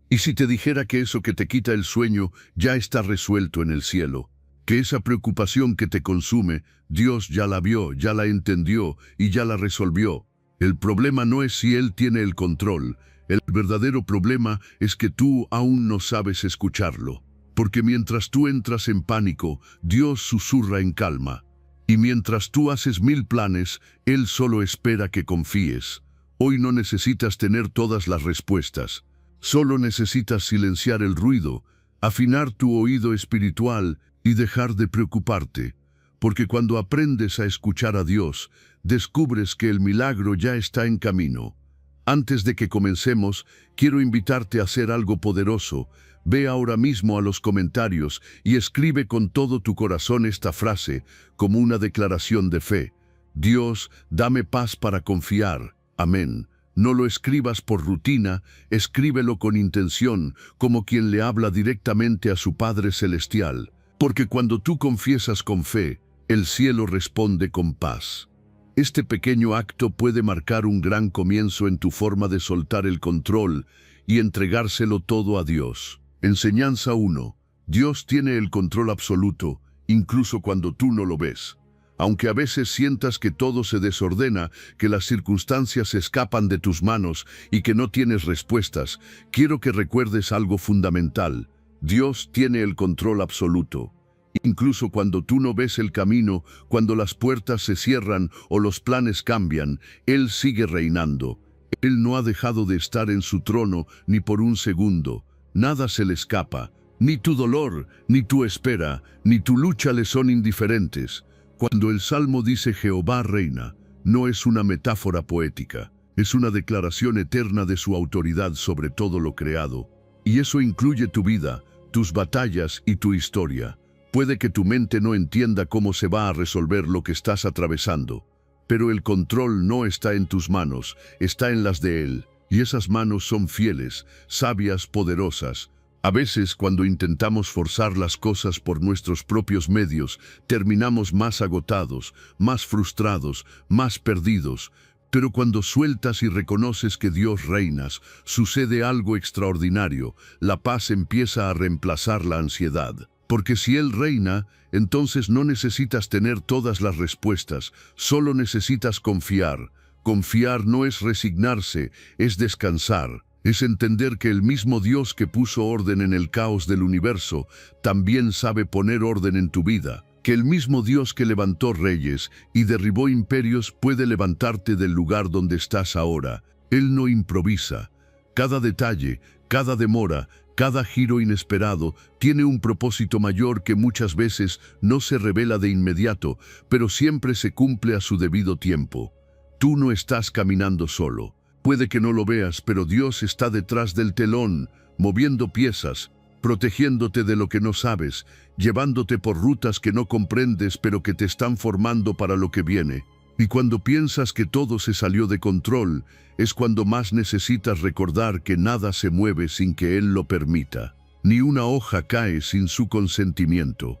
¿Y si te dijera que eso que te quita el sueño ya está resuelto en el cielo? Que esa preocupación que te consume, Dios ya la vio, ya la entendió y ya la resolvió. El problema no es si Él tiene el control. El verdadero problema es que tú aún no sabes escucharlo. Porque mientras tú entras en pánico, Dios susurra en calma. Y mientras tú haces 1000 planes, Él solo espera que confíes. Hoy no necesitas tener todas las respuestas. Solo necesitas silenciar el ruido, afinar tu oído espiritual y dejar de preocuparte. Porque cuando aprendes a escuchar a Dios, descubres que el milagro ya está en camino. Antes de que comencemos, quiero invitarte a hacer algo poderoso. Ve ahora mismo a los comentarios y escribe con todo tu corazón esta frase como una declaración de fe. Dios, dame paz para confiar. Amén. No lo escribas por rutina, escríbelo con intención, como quien le habla directamente a su Padre Celestial. Porque cuando tú confiesas con fe, el cielo responde con paz. Este pequeño acto puede marcar un gran comienzo en tu forma de soltar el control y entregárselo todo a Dios. Enseñanza 1. Dios tiene el control absoluto, incluso cuando tú no lo ves. Aunque a veces sientas que todo se desordena, que las circunstancias escapan de tus manos y que no tienes respuestas, quiero que recuerdes algo fundamental. Dios tiene el control absoluto. Incluso cuando tú no ves el camino, cuando las puertas se cierran o los planes cambian, Él sigue reinando. Él no ha dejado de estar en su trono ni por un segundo. Nada se le escapa. Ni tu dolor, ni tu espera, ni tu lucha le son indiferentes. Cuando el Salmo dice Jehová reina, no es una metáfora poética, es una declaración eterna de su autoridad sobre todo lo creado. Y eso incluye tu vida, tus batallas y tu historia. Puede que tu mente no entienda cómo se va a resolver lo que estás atravesando, pero el control no está en tus manos, está en las de Él. Y esas manos son fieles, sabias, poderosas. A veces, cuando intentamos forzar las cosas por nuestros propios medios, terminamos más agotados, más frustrados, más perdidos. Pero cuando sueltas y reconoces que Dios reina, sucede algo extraordinario. La paz empieza a reemplazar la ansiedad. Porque si Él reina, entonces no necesitas tener todas las respuestas, solo necesitas confiar. Confiar no es resignarse, es descansar. Es entender que el mismo Dios que puso orden en el caos del universo, también sabe poner orden en tu vida. Que el mismo Dios que levantó reyes y derribó imperios puede levantarte del lugar donde estás ahora. Él no improvisa. Cada detalle, cada demora, cada giro inesperado tiene un propósito mayor que muchas veces no se revela de inmediato, pero siempre se cumple a su debido tiempo. Tú no estás caminando solo. Puede que no lo veas, pero Dios está detrás del telón, moviendo piezas, protegiéndote de lo que no sabes, llevándote por rutas que no comprendes, pero que te están formando para lo que viene. Y cuando piensas que todo se salió de control, es cuando más necesitas recordar que nada se mueve sin que Él lo permita. Ni una hoja cae sin su consentimiento.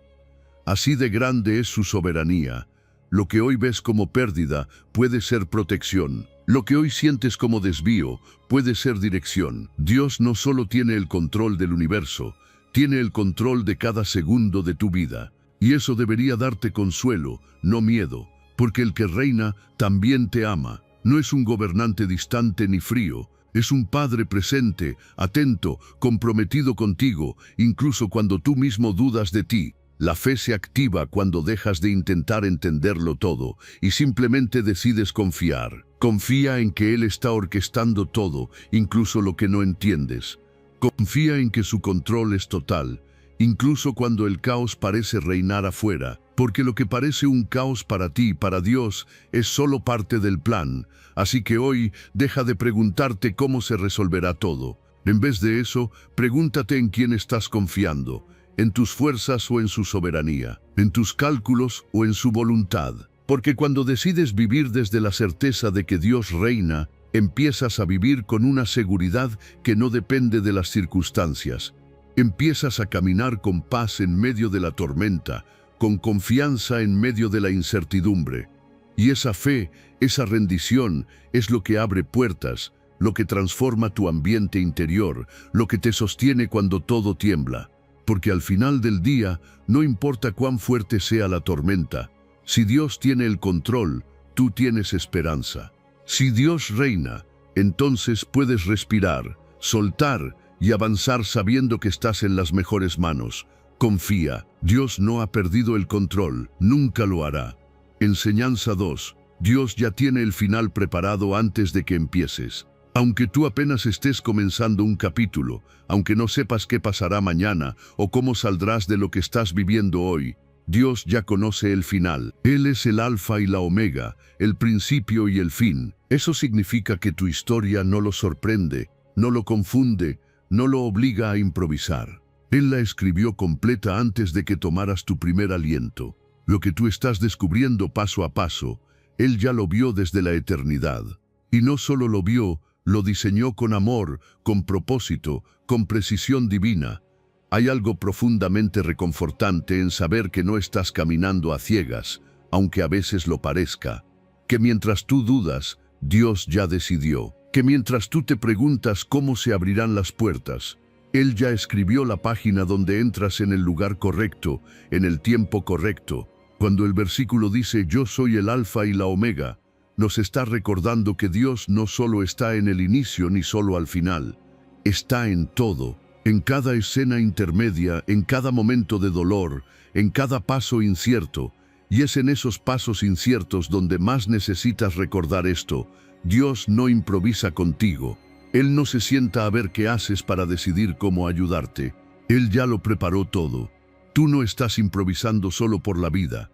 Así de grande es su soberanía. Lo que hoy ves como pérdida puede ser protección. Lo que hoy sientes como desvío puede ser dirección. Dios no solo tiene el control del universo, tiene el control de cada segundo de tu vida. Y eso debería darte consuelo, no miedo, porque el que reina también te ama. No es un gobernante distante ni frío, es un Padre presente, atento, comprometido contigo, incluso cuando tú mismo dudas de ti. La fe se activa cuando dejas de intentar entenderlo todo y simplemente decides confiar. Confía en que Él está orquestando todo, incluso lo que no entiendes. Confía en que su control es total, incluso cuando el caos parece reinar afuera, porque lo que parece un caos para ti y para Dios es solo parte del plan. Así que hoy deja de preguntarte cómo se resolverá todo. En vez de eso, pregúntate en quién estás confiando. ¿En tus fuerzas o en su soberanía? ¿En tus cálculos o en su voluntad? Porque cuando decides vivir desde la certeza de que Dios reina, empiezas a vivir con una seguridad que no depende de las circunstancias. Empiezas a caminar con paz en medio de la tormenta, con confianza en medio de la incertidumbre. Y esa fe, esa rendición, es lo que abre puertas, lo que transforma tu ambiente interior, lo que te sostiene cuando todo tiembla. Porque al final del día, no importa cuán fuerte sea la tormenta, si Dios tiene el control, tú tienes esperanza. Si Dios reina, entonces puedes respirar, soltar y avanzar sabiendo que estás en las mejores manos. Confía, Dios no ha perdido el control, nunca lo hará. Enseñanza 2. Dios ya tiene el final preparado antes de que empieces. Aunque tú apenas estés comenzando un capítulo, aunque no sepas qué pasará mañana o cómo saldrás de lo que estás viviendo hoy, Dios ya conoce el final. Él es el alfa y la omega, el principio y el fin. Eso significa que tu historia no lo sorprende, no lo confunde, no lo obliga a improvisar. Él la escribió completa antes de que tomaras tu primer aliento. Lo que tú estás descubriendo paso a paso, Él ya lo vio desde la eternidad. Y no solo lo vio, lo diseñó con amor, con propósito, con precisión divina. Hay algo profundamente reconfortante en saber que no estás caminando a ciegas, aunque a veces lo parezca. Que mientras tú dudas, Dios ya decidió. Que mientras tú te preguntas cómo se abrirán las puertas, Él ya escribió la página donde entras en el lugar correcto, en el tiempo correcto. Cuando el versículo dice, yo soy el alfa y la omega, nos está recordando que Dios no solo está en el inicio ni solo al final, está en todo, en cada escena intermedia, en cada momento de dolor, en cada paso incierto, y es en esos pasos inciertos donde más necesitas recordar esto. Dios no improvisa contigo. Él no se sienta a ver qué haces para decidir cómo ayudarte. Él ya lo preparó todo. Tú no estás improvisando solo por la vida.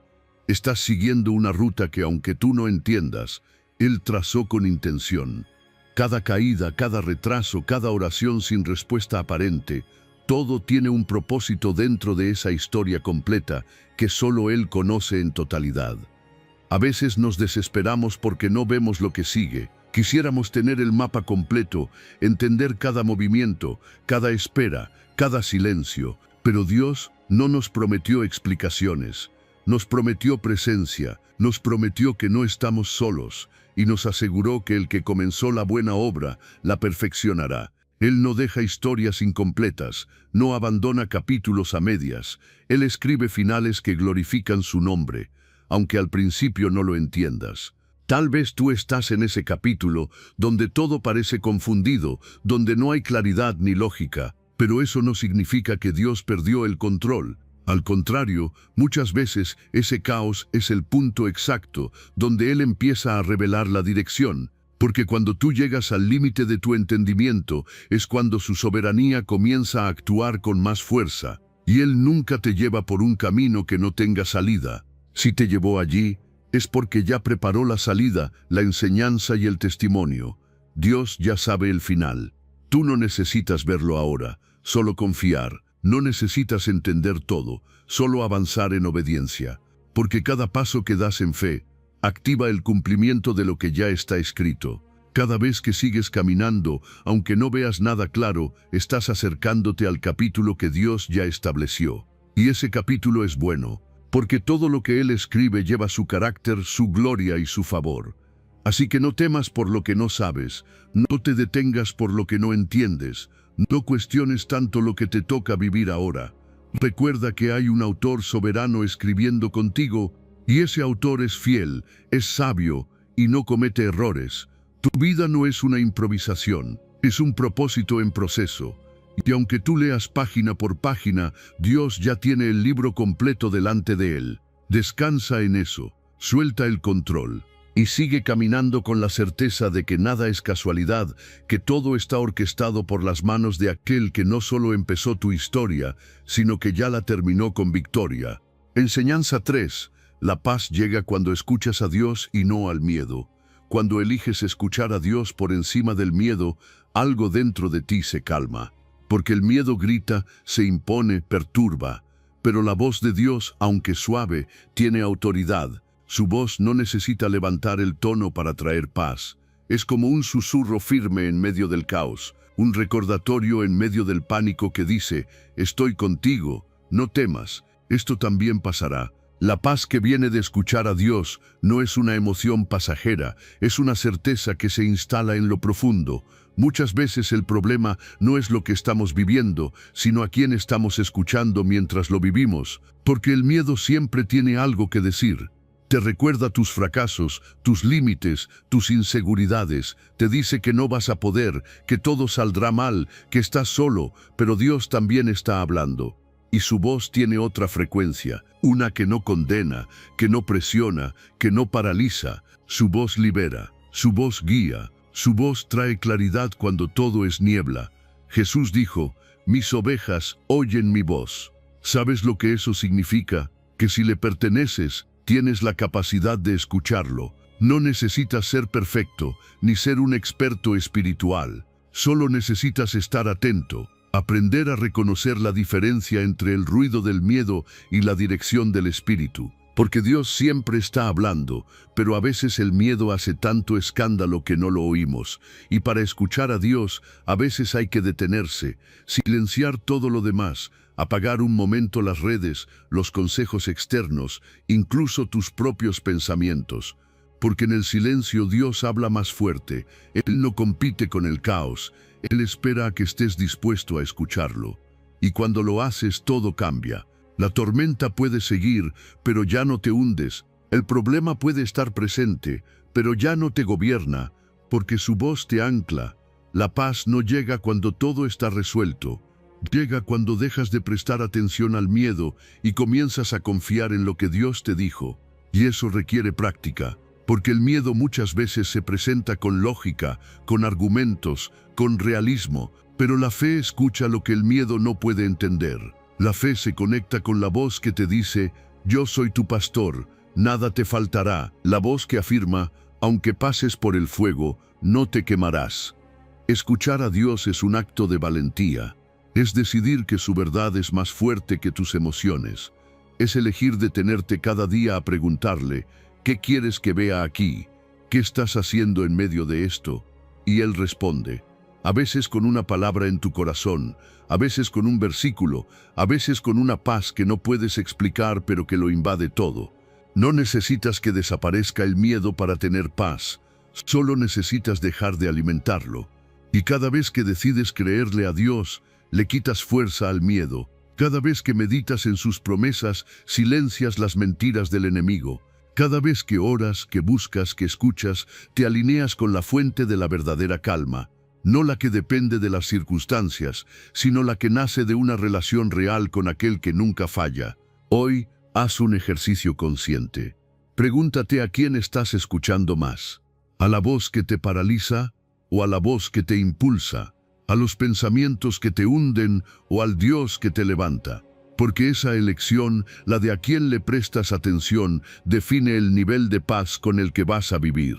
Estás siguiendo una ruta que, aunque tú no entiendas, Él trazó con intención. Cada caída, cada retraso, cada oración sin respuesta aparente, todo tiene un propósito dentro de esa historia completa que solo Él conoce en totalidad. A veces nos desesperamos porque no vemos lo que sigue. Quisiéramos tener el mapa completo, entender cada movimiento, cada espera, cada silencio, pero Dios no nos prometió explicaciones. Nos prometió presencia, nos prometió que no estamos solos y nos aseguró que el que comenzó la buena obra la perfeccionará. Él no deja historias incompletas, no abandona capítulos a medias. Él escribe finales que glorifican su nombre, aunque al principio no lo entiendas. Tal vez tú estás en ese capítulo donde todo parece confundido, donde no hay claridad ni lógica, pero eso no significa que Dios perdió el control. Al contrario, muchas veces ese caos es el punto exacto donde Él empieza a revelar la dirección, porque cuando tú llegas al límite de tu entendimiento es cuando su soberanía comienza a actuar con más fuerza, y Él nunca te lleva por un camino que no tenga salida. Si te llevó allí, es porque ya preparó la salida, la enseñanza y el testimonio. Dios ya sabe el final. Tú no necesitas verlo ahora, solo confiar. No necesitas entender todo, solo avanzar en obediencia, porque cada paso que das en fe activa el cumplimiento de lo que ya está escrito. Cada vez que sigues caminando, aunque no veas nada claro, estás acercándote al capítulo que Dios ya estableció. Y ese capítulo es bueno, porque todo lo que Él escribe lleva su carácter, su gloria y su favor. Así que no temas por lo que no sabes, no te detengas por lo que no entiendes, no cuestiones tanto lo que te toca vivir ahora. Recuerda que hay un autor soberano escribiendo contigo, y ese autor es fiel, es sabio y no comete errores. Tu vida no es una improvisación, es un propósito en proceso. Y aunque tú leas página por página, Dios ya tiene el libro completo delante de Él. Descansa en eso, suelta el control y sigue caminando con la certeza de que nada es casualidad, que todo está orquestado por las manos de aquel que no solo empezó tu historia, sino que ya la terminó con victoria. Enseñanza 3. La paz llega cuando escuchas a Dios y no al miedo. Cuando eliges escuchar a Dios por encima del miedo, algo dentro de ti se calma. Porque el miedo grita, se impone, perturba. Pero la voz de Dios, aunque suave, tiene autoridad. Su voz no necesita levantar el tono para traer paz. Es como un susurro firme en medio del caos, un recordatorio en medio del pánico que dice, estoy contigo, no temas, esto también pasará. La paz que viene de escuchar a Dios no es una emoción pasajera, es una certeza que se instala en lo profundo. Muchas veces el problema no es lo que estamos viviendo, sino a quién estamos escuchando mientras lo vivimos, porque el miedo siempre tiene algo que decir. Te recuerda tus fracasos, tus límites, tus inseguridades. Te dice que no vas a poder, que todo saldrá mal, que estás solo, pero Dios también está hablando. Y su voz tiene otra frecuencia, una que no condena, que no presiona, que no paraliza. Su voz libera, su voz guía, su voz trae claridad cuando todo es niebla. Jesús dijo, mis ovejas oyen mi voz. ¿Sabes lo que eso significa? Que si le perteneces, tienes la capacidad de escucharlo. No necesitas ser perfecto, ni ser un experto espiritual. Solo necesitas estar atento, aprender a reconocer la diferencia entre el ruido del miedo y la dirección del espíritu. Porque Dios siempre está hablando, pero a veces el miedo hace tanto escándalo que no lo oímos. Y para escuchar a Dios, a veces hay que detenerse, silenciar todo lo demás, apagar un momento las redes, los consejos externos, incluso tus propios pensamientos. Porque en el silencio Dios habla más fuerte. Él no compite con el caos. Él espera a que estés dispuesto a escucharlo. Y cuando lo haces, todo cambia. La tormenta puede seguir, pero ya no te hundes. El problema puede estar presente, pero ya no te gobierna, porque su voz te ancla. La paz no llega cuando todo está resuelto. Llega cuando dejas de prestar atención al miedo y comienzas a confiar en lo que Dios te dijo. Y eso requiere práctica, porque el miedo muchas veces se presenta con lógica, con argumentos, con realismo, pero la fe escucha lo que el miedo no puede entender. La fe se conecta con la voz que te dice, yo soy tu pastor, nada te faltará. La voz que afirma, aunque pases por el fuego, no te quemarás. Escuchar a Dios es un acto de valentía. Es decidir que su verdad es más fuerte que tus emociones. Es elegir detenerte cada día a preguntarle, ¿qué quieres que vea aquí? ¿Qué estás haciendo en medio de esto? Y Él responde, a veces con una palabra en tu corazón, a veces con un versículo, a veces con una paz que no puedes explicar pero que lo invade todo. No necesitas que desaparezca el miedo para tener paz, solo necesitas dejar de alimentarlo. Y cada vez que decides creerle a Dios, le quitas fuerza al miedo. Cada vez que meditas en sus promesas, silencias las mentiras del enemigo. Cada vez que oras, que buscas, que escuchas, te alineas con la fuente de la verdadera calma. No la que depende de las circunstancias, sino la que nace de una relación real con aquel que nunca falla. Hoy, haz un ejercicio consciente. Pregúntate a quién estás escuchando más. ¿A la voz que te paraliza o a la voz que te impulsa? ¿A los pensamientos que te hunden o al Dios que te levanta? Porque esa elección, la de a quién le prestas atención, define el nivel de paz con el que vas a vivir.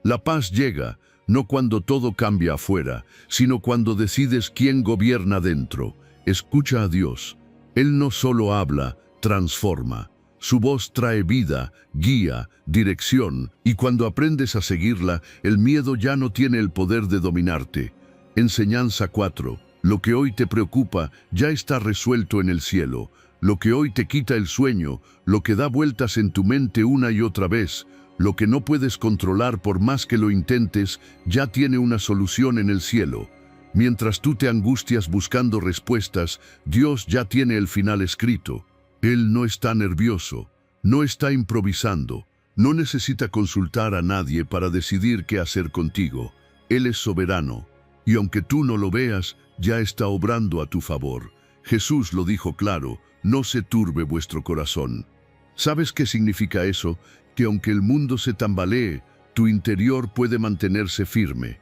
La paz llega, no cuando todo cambia afuera, sino cuando decides quién gobierna dentro. Escucha a Dios. Él no solo habla, transforma. Su voz trae vida, guía, dirección, y cuando aprendes a seguirla, el miedo ya no tiene el poder de dominarte. Enseñanza 4. Lo que hoy te preocupa ya está resuelto en el cielo. Lo que hoy te quita el sueño, lo que da vueltas en tu mente una y otra vez, lo que no puedes controlar por más que lo intentes, ya tiene una solución en el cielo. Mientras tú te angustias buscando respuestas, Dios ya tiene el final escrito. Él no está nervioso, no está improvisando, no necesita consultar a nadie para decidir qué hacer contigo. Él es soberano, y aunque tú no lo veas, ya está obrando a tu favor. Jesús lo dijo claro, no se turbe vuestro corazón. ¿Sabes qué significa eso? Que aunque el mundo se tambalee, tu interior puede mantenerse firme.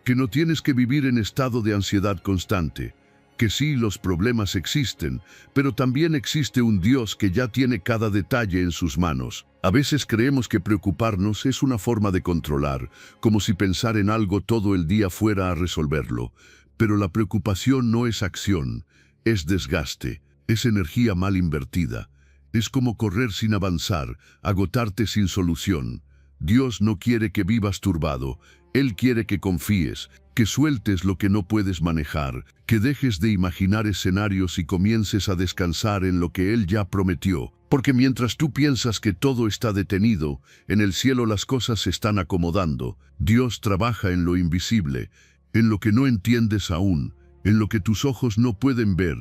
Que no tienes que vivir en estado de ansiedad constante. Que sí, los problemas existen, pero también existe un Dios que ya tiene cada detalle en sus manos. A veces creemos que preocuparnos es una forma de controlar, como si pensar en algo todo el día fuera a resolverlo. Pero la preocupación no es acción, es desgaste, es energía mal invertida. Es como correr sin avanzar, agotarte sin solución. Dios no quiere que vivas turbado. Él quiere que confíes, que sueltes lo que no puedes manejar, que dejes de imaginar escenarios y comiences a descansar en lo que Él ya prometió. Porque mientras tú piensas que todo está detenido, en el cielo las cosas se están acomodando. Dios trabaja en lo invisible, en lo que no entiendes aún, en lo que tus ojos no pueden ver,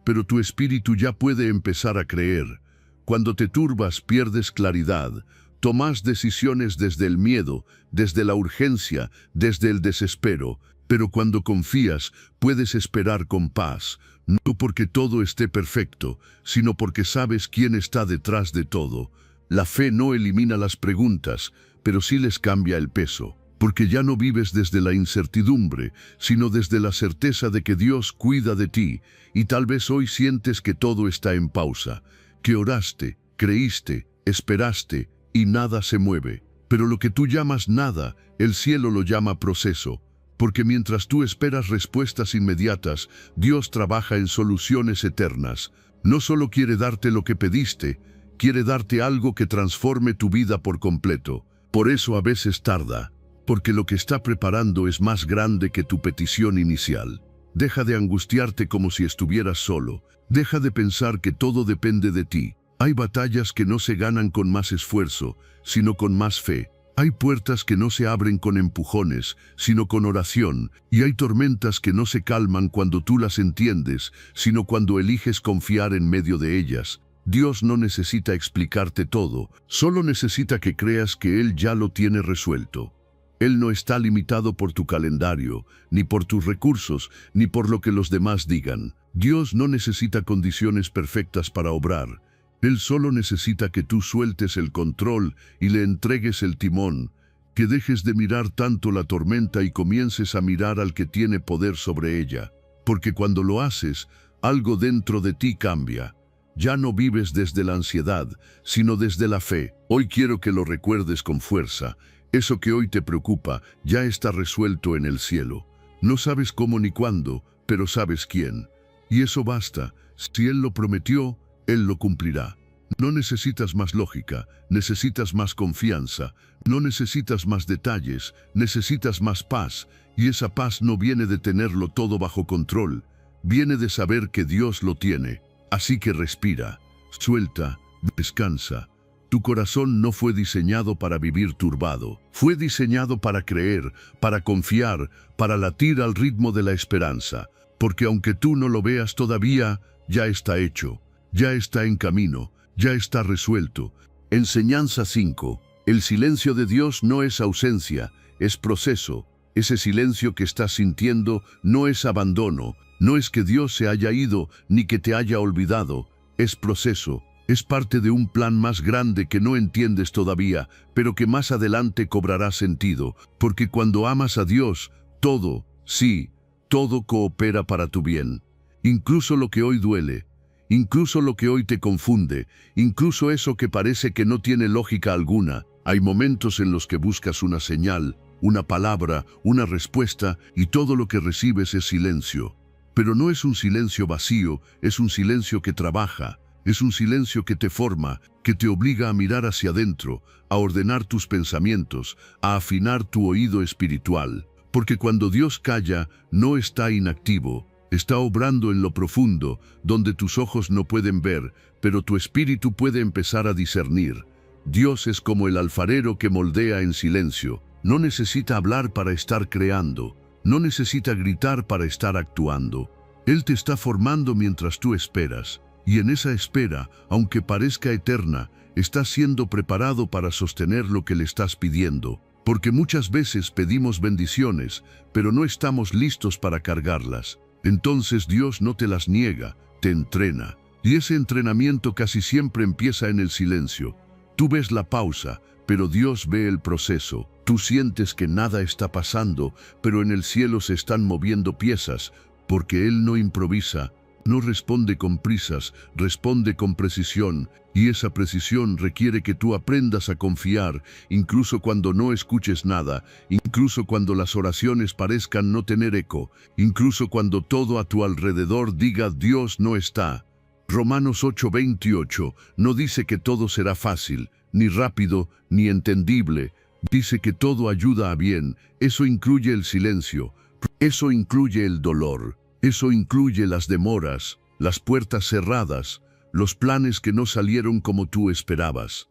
pero tu espíritu ya puede empezar a creer. Cuando te turbas, pierdes claridad. Tomas decisiones desde el miedo, desde la urgencia, desde el desespero. Pero cuando confías, puedes esperar con paz, no porque todo esté perfecto, sino porque sabes quién está detrás de todo. La fe no elimina las preguntas, pero sí les cambia el peso, porque ya no vives desde la incertidumbre, sino desde la certeza de que Dios cuida de ti, y tal vez hoy sientes que todo está en pausa, que oraste, creíste, esperaste, y nada se mueve. Pero lo que tú llamas nada, el cielo lo llama proceso. Porque mientras tú esperas respuestas inmediatas, Dios trabaja en soluciones eternas. No solo quiere darte lo que pediste, quiere darte algo que transforme tu vida por completo. Por eso a veces tarda, porque lo que está preparando es más grande que tu petición inicial. Deja de angustiarte como si estuvieras solo. Deja de pensar que todo depende de ti. Hay batallas que no se ganan con más esfuerzo, sino con más fe. Hay puertas que no se abren con empujones, sino con oración, y hay tormentas que no se calman cuando tú las entiendes, sino cuando eliges confiar en medio de ellas. Dios no necesita explicarte todo, solo necesita que creas que Él ya lo tiene resuelto. Él no está limitado por tu calendario, ni por tus recursos, ni por lo que los demás digan. Dios no necesita condiciones perfectas para obrar. Él solo necesita que tú sueltes el control y le entregues el timón, que dejes de mirar tanto la tormenta y comiences a mirar al que tiene poder sobre ella. Porque cuando lo haces, algo dentro de ti cambia. Ya no vives desde la ansiedad, sino desde la fe. Hoy quiero que lo recuerdes con fuerza. Eso que hoy te preocupa ya está resuelto en el cielo. No sabes cómo ni cuándo, pero sabes quién. Y eso basta. Si Él lo prometió, Él lo cumplirá. No necesitas más lógica, necesitas más confianza, no necesitas más detalles, necesitas más paz, y esa paz no viene de tenerlo todo bajo control, viene de saber que Dios lo tiene. Así que respira, suelta, descansa. Tu corazón no fue diseñado para vivir turbado, fue diseñado para creer, para confiar, para latir al ritmo de la esperanza, porque aunque tú no lo veas todavía, ya está hecho. Ya está en camino, ya está resuelto. Enseñanza 5. El silencio de Dios no es ausencia, es proceso. Ese silencio que estás sintiendo no es abandono, no es que Dios se haya ido ni que te haya olvidado, es proceso. Es parte de un plan más grande que no entiendes todavía, pero que más adelante cobrará sentido, porque cuando amas a Dios, todo, sí, todo coopera para tu bien. Incluso lo que hoy duele, incluso lo que hoy te confunde, incluso eso que parece que no tiene lógica alguna. Hay momentos en los que buscas una señal, una palabra, una respuesta, y todo lo que recibes es silencio. Pero no es un silencio vacío, es un silencio que trabaja, es un silencio que te forma, que te obliga a mirar hacia adentro, a ordenar tus pensamientos, a afinar tu oído espiritual. Porque cuando Dios calla, no está inactivo. Está obrando en lo profundo, donde tus ojos no pueden ver, pero tu espíritu puede empezar a discernir. Dios es como el alfarero que moldea en silencio. No necesita hablar para estar creando. No necesita gritar para estar actuando. Él te está formando mientras tú esperas. Y en esa espera, aunque parezca eterna, estás siendo preparado para sostener lo que le estás pidiendo. Porque muchas veces pedimos bendiciones, pero no estamos listos para cargarlas. Entonces Dios no te las niega, te entrena. Y ese entrenamiento casi siempre empieza en el silencio. Tú ves la pausa, pero Dios ve el proceso. Tú sientes que nada está pasando, pero en el cielo se están moviendo piezas, porque Él no improvisa, no responde con prisas, responde con precisión, y esa precisión requiere que tú aprendas a confiar, incluso cuando no escuches nada, incluso cuando las oraciones parezcan no tener eco, incluso cuando todo a tu alrededor diga Dios no está. Romanos 8:28 no dice que todo será fácil, ni rápido, ni entendible. Dice que todo ayuda a bien. Eso incluye el silencio, eso incluye el dolor, eso incluye las demoras, las puertas cerradas, los planes que no salieron como tú esperabas.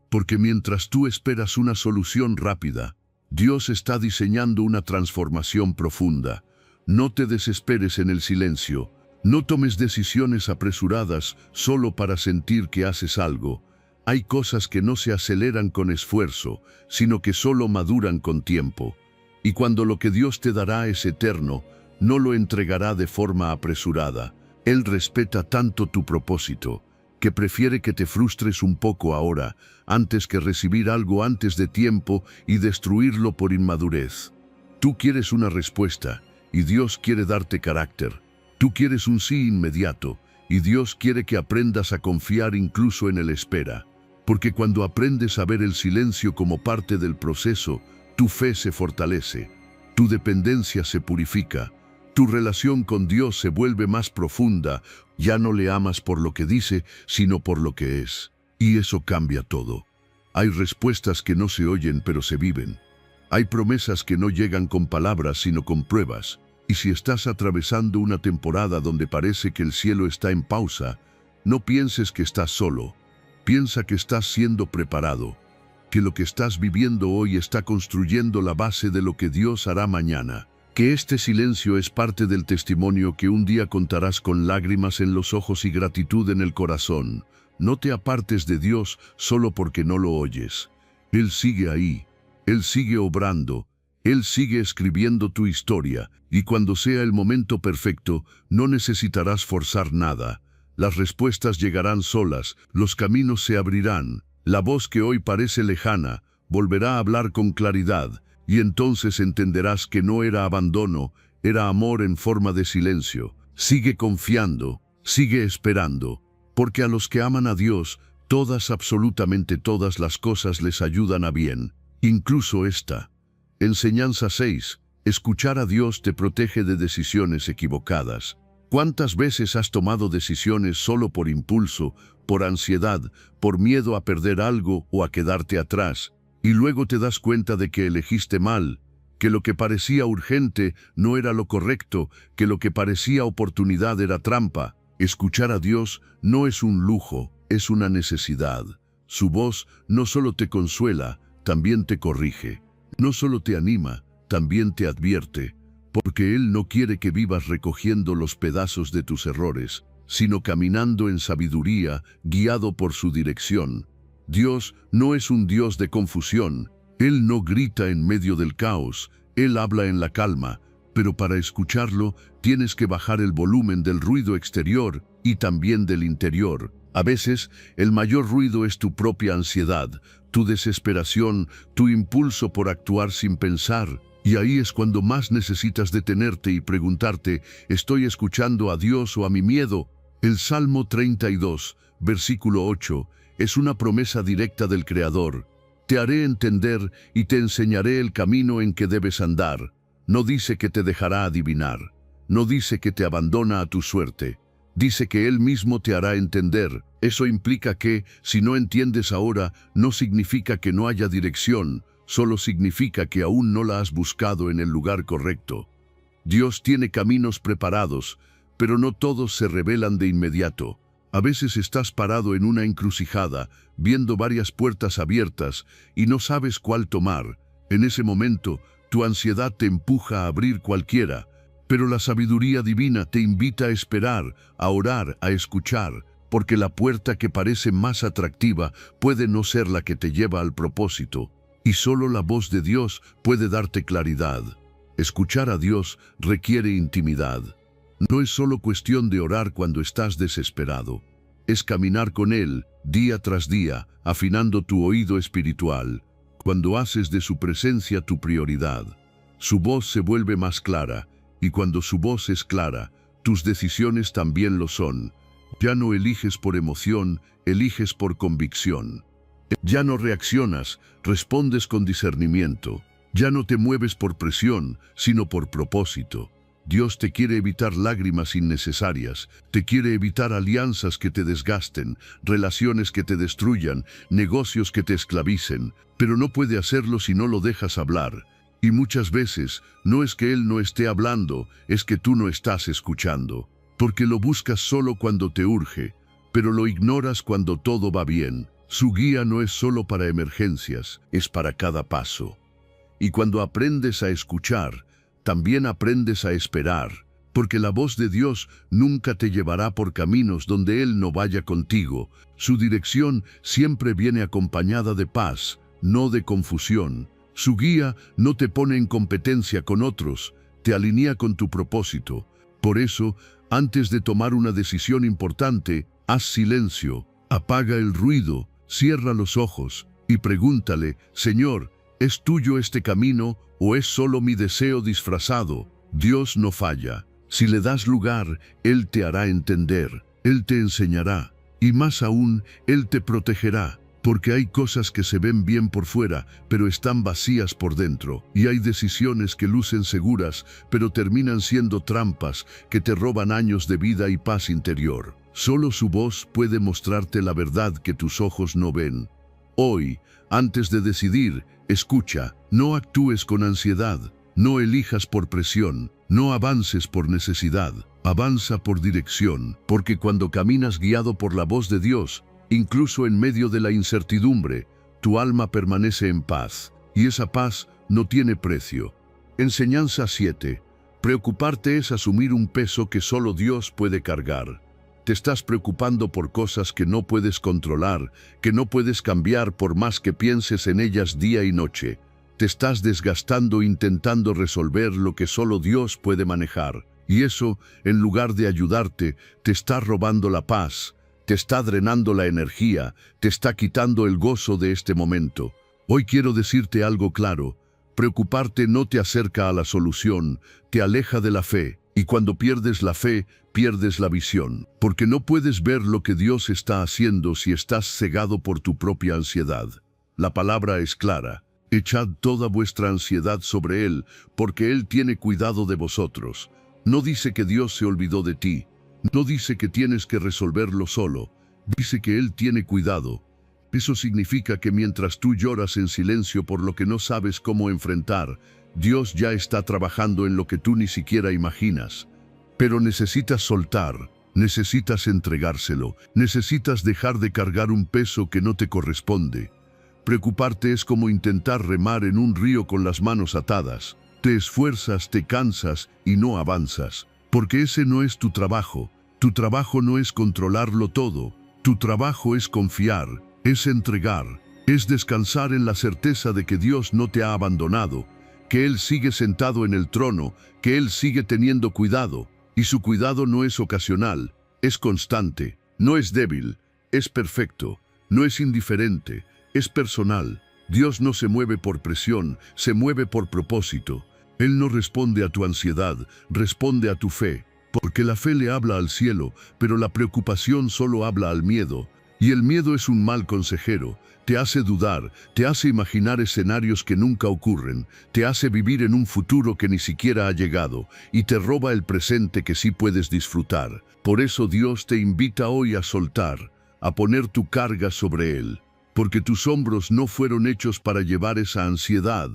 Porque mientras tú esperas una solución rápida, Dios está diseñando una transformación profunda. No te desesperes en el silencio. No tomes decisiones apresuradas solo para sentir que haces algo. Hay cosas que no se aceleran con esfuerzo, sino que solo maduran con tiempo. Y cuando lo que Dios te dará es eterno, no lo entregará de forma apresurada. Él respeta tanto tu propósito, que prefiere que te frustres un poco ahora, antes que recibir algo antes de tiempo y destruirlo por inmadurez. Tú quieres una respuesta, y Dios quiere darte carácter. Tú quieres un sí inmediato, y Dios quiere que aprendas a confiar incluso en el espera. Porque cuando aprendes a ver el silencio como parte del proceso, tu fe se fortalece, tu dependencia se purifica, tu relación con Dios se vuelve más profunda. Ya no le amas por lo que dice, sino por lo que es. Y eso cambia todo. Hay respuestas que no se oyen, pero se viven. Hay promesas que no llegan con palabras, sino con pruebas. Y si estás atravesando una temporada donde parece que el cielo está en pausa, no pienses que estás solo. Piensa que estás siendo preparado, que lo que estás viviendo hoy está construyendo la base de lo que Dios hará mañana. Que este silencio es parte del testimonio que un día contarás con lágrimas en los ojos y gratitud en el corazón. No te apartes de Dios solo porque no lo oyes. Él sigue ahí, Él sigue obrando, Él sigue escribiendo tu historia, y cuando sea el momento perfecto, no necesitarás forzar nada. Las respuestas llegarán solas, los caminos se abrirán, la voz que hoy parece lejana, volverá a hablar con claridad, y entonces entenderás que no era abandono, era amor en forma de silencio. Sigue confiando, sigue esperando, porque a los que aman a Dios, absolutamente todas las cosas les ayudan a bien, incluso esta. Enseñanza 6. Escuchar a Dios te protege de decisiones equivocadas. ¿Cuántas veces has tomado decisiones solo por impulso, por ansiedad, por miedo a perder algo o a quedarte atrás? Y luego te das cuenta de que elegiste mal, que lo que parecía urgente no era lo correcto, que lo que parecía oportunidad era trampa. Escuchar a Dios no es un lujo, es una necesidad. Su voz no solo te consuela, también te corrige. No solo te anima, también te advierte. Porque Él no quiere que vivas recogiendo los pedazos de tus errores, sino caminando en sabiduría, guiado por su dirección. Dios no es un Dios de confusión. Él no grita en medio del caos, Él habla en la calma, pero para escucharlo tienes que bajar el volumen del ruido exterior y también del interior. A veces, el mayor ruido es tu propia ansiedad, tu desesperación, tu impulso por actuar sin pensar. Y ahí es cuando más necesitas detenerte y preguntarte, ¿estoy escuchando a Dios o a mi miedo? El Salmo 32, versículo 8, es una promesa directa del Creador. Te haré entender y te enseñaré el camino en que debes andar. No dice que te dejará adivinar. No dice que te abandona a tu suerte. Dice que Él mismo te hará entender. Eso implica que, si no entiendes ahora, no significa que no haya dirección, solo significa que aún no la has buscado en el lugar correcto. Dios tiene caminos preparados, pero no todos se revelan de inmediato. A veces estás parado en una encrucijada, viendo varias puertas abiertas y no sabes cuál tomar. En ese momento, tu ansiedad te empuja a abrir cualquiera, pero la sabiduría divina te invita a esperar, a orar, a escuchar, porque la puerta que parece más atractiva puede no ser la que te lleva al propósito, y solo la voz de Dios puede darte claridad. Escuchar a Dios requiere intimidad. No es solo cuestión de orar cuando estás desesperado. Es caminar con Él, día tras día, afinando tu oído espiritual. Cuando haces de su presencia tu prioridad, su voz se vuelve más clara, y cuando su voz es clara, tus decisiones también lo son. Ya no eliges por emoción, eliges por convicción. Ya no reaccionas, respondes con discernimiento. Ya no te mueves por presión, sino por propósito. Dios te quiere evitar lágrimas innecesarias, te quiere evitar alianzas que te desgasten, relaciones que te destruyan, negocios que te esclavicen, pero no puede hacerlo si no lo dejas hablar. Y muchas veces no es que Él no esté hablando, es que tú no estás escuchando, porque lo buscas solo cuando te urge. pero lo ignoras cuando todo va bien. Su guía no es solo para emergencias, es para cada paso. Y cuando aprendes a escuchar, también aprendes a esperar, porque la voz de Dios nunca te llevará por caminos donde Él no vaya contigo. Su dirección siempre viene acompañada de paz, no de confusión. Su guía no te pone en competencia con otros, te alinea con tu propósito. Por eso, antes de tomar una decisión importante, haz silencio, apaga el ruido, cierra los ojos y pregúntale: Señor, ¿es tuyo este camino o es solo mi deseo disfrazado? Dios no falla. Si le das lugar, Él te hará entender, Él te enseñará y más aún, Él te protegerá. Porque hay cosas que se ven bien por fuera, pero están vacías por dentro. Y hay decisiones que lucen seguras, pero terminan siendo trampas que te roban años de vida y paz interior. Solo su voz puede mostrarte la verdad que tus ojos no ven. Hoy, antes de decidir, escucha, no actúes con ansiedad, no elijas por presión, no avances por necesidad, avanza por dirección, porque cuando caminas guiado por la voz de Dios, incluso en medio de la incertidumbre, tu alma permanece en paz, y esa paz no tiene precio. Enseñanza 7. Preocuparte es asumir un peso que solo Dios puede cargar. Te estás preocupando por cosas que no puedes controlar, que no puedes cambiar por más que pienses en ellas día y noche. Te estás desgastando intentando resolver lo que solo Dios puede manejar. Y eso, en lugar de ayudarte, te está robando la paz, te está drenando la energía, te está quitando el gozo de este momento. Hoy quiero decirte algo claro. Preocuparte no te acerca a la solución, te aleja de la fe. Y cuando pierdes la fe, pierdes la visión. Porque no puedes ver lo que Dios está haciendo si estás cegado por tu propia ansiedad. La palabra es clara. Echad toda vuestra ansiedad sobre Él, porque Él tiene cuidado de vosotros. No dice que Dios se olvidó de ti. No dice que tienes que resolverlo solo, dice que Él tiene cuidado. Eso significa que mientras tú lloras en silencio por lo que no sabes cómo enfrentar, Dios ya está trabajando en lo que tú ni siquiera imaginas. Pero necesitas soltar, necesitas entregárselo, necesitas dejar de cargar un peso que no te corresponde. Preocuparte es como intentar remar en un río con las manos atadas. Te esfuerzas, te cansas y no avanzas. Porque ese no es tu trabajo. Tu trabajo no es controlarlo todo. Tu trabajo es confiar, es entregar, es descansar en la certeza de que Dios no te ha abandonado, que Él sigue sentado en el trono, que Él sigue teniendo cuidado. Y su cuidado no es ocasional, es constante, no es débil, es perfecto, no es indiferente, es personal. Dios no se mueve por presión, se mueve por propósito. Él no responde a tu ansiedad, responde a tu fe, porque la fe le habla al cielo, pero la preocupación solo habla al miedo. Y el miedo es un mal consejero, te hace dudar, te hace imaginar escenarios que nunca ocurren, te hace vivir en un futuro que ni siquiera ha llegado, y te roba el presente que sí puedes disfrutar. Por eso Dios te invita hoy a soltar, a poner tu carga sobre Él, porque tus hombros no fueron hechos para llevar esa ansiedad,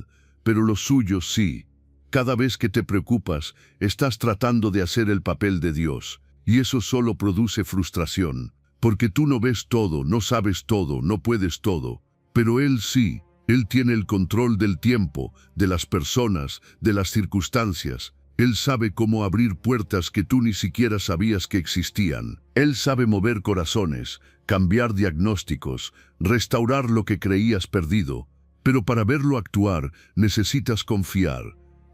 pero los suyos sí. Cada vez que te preocupas, estás tratando de hacer el papel de Dios, y eso solo produce frustración, porque tú no ves todo, no sabes todo, no puedes todo, pero Él sí. Él tiene el control del tiempo, de las personas, de las circunstancias. Él sabe cómo abrir puertas que tú ni siquiera sabías que existían. Él sabe mover corazones, cambiar diagnósticos, restaurar lo que creías perdido, pero para verlo actuar necesitas confiar.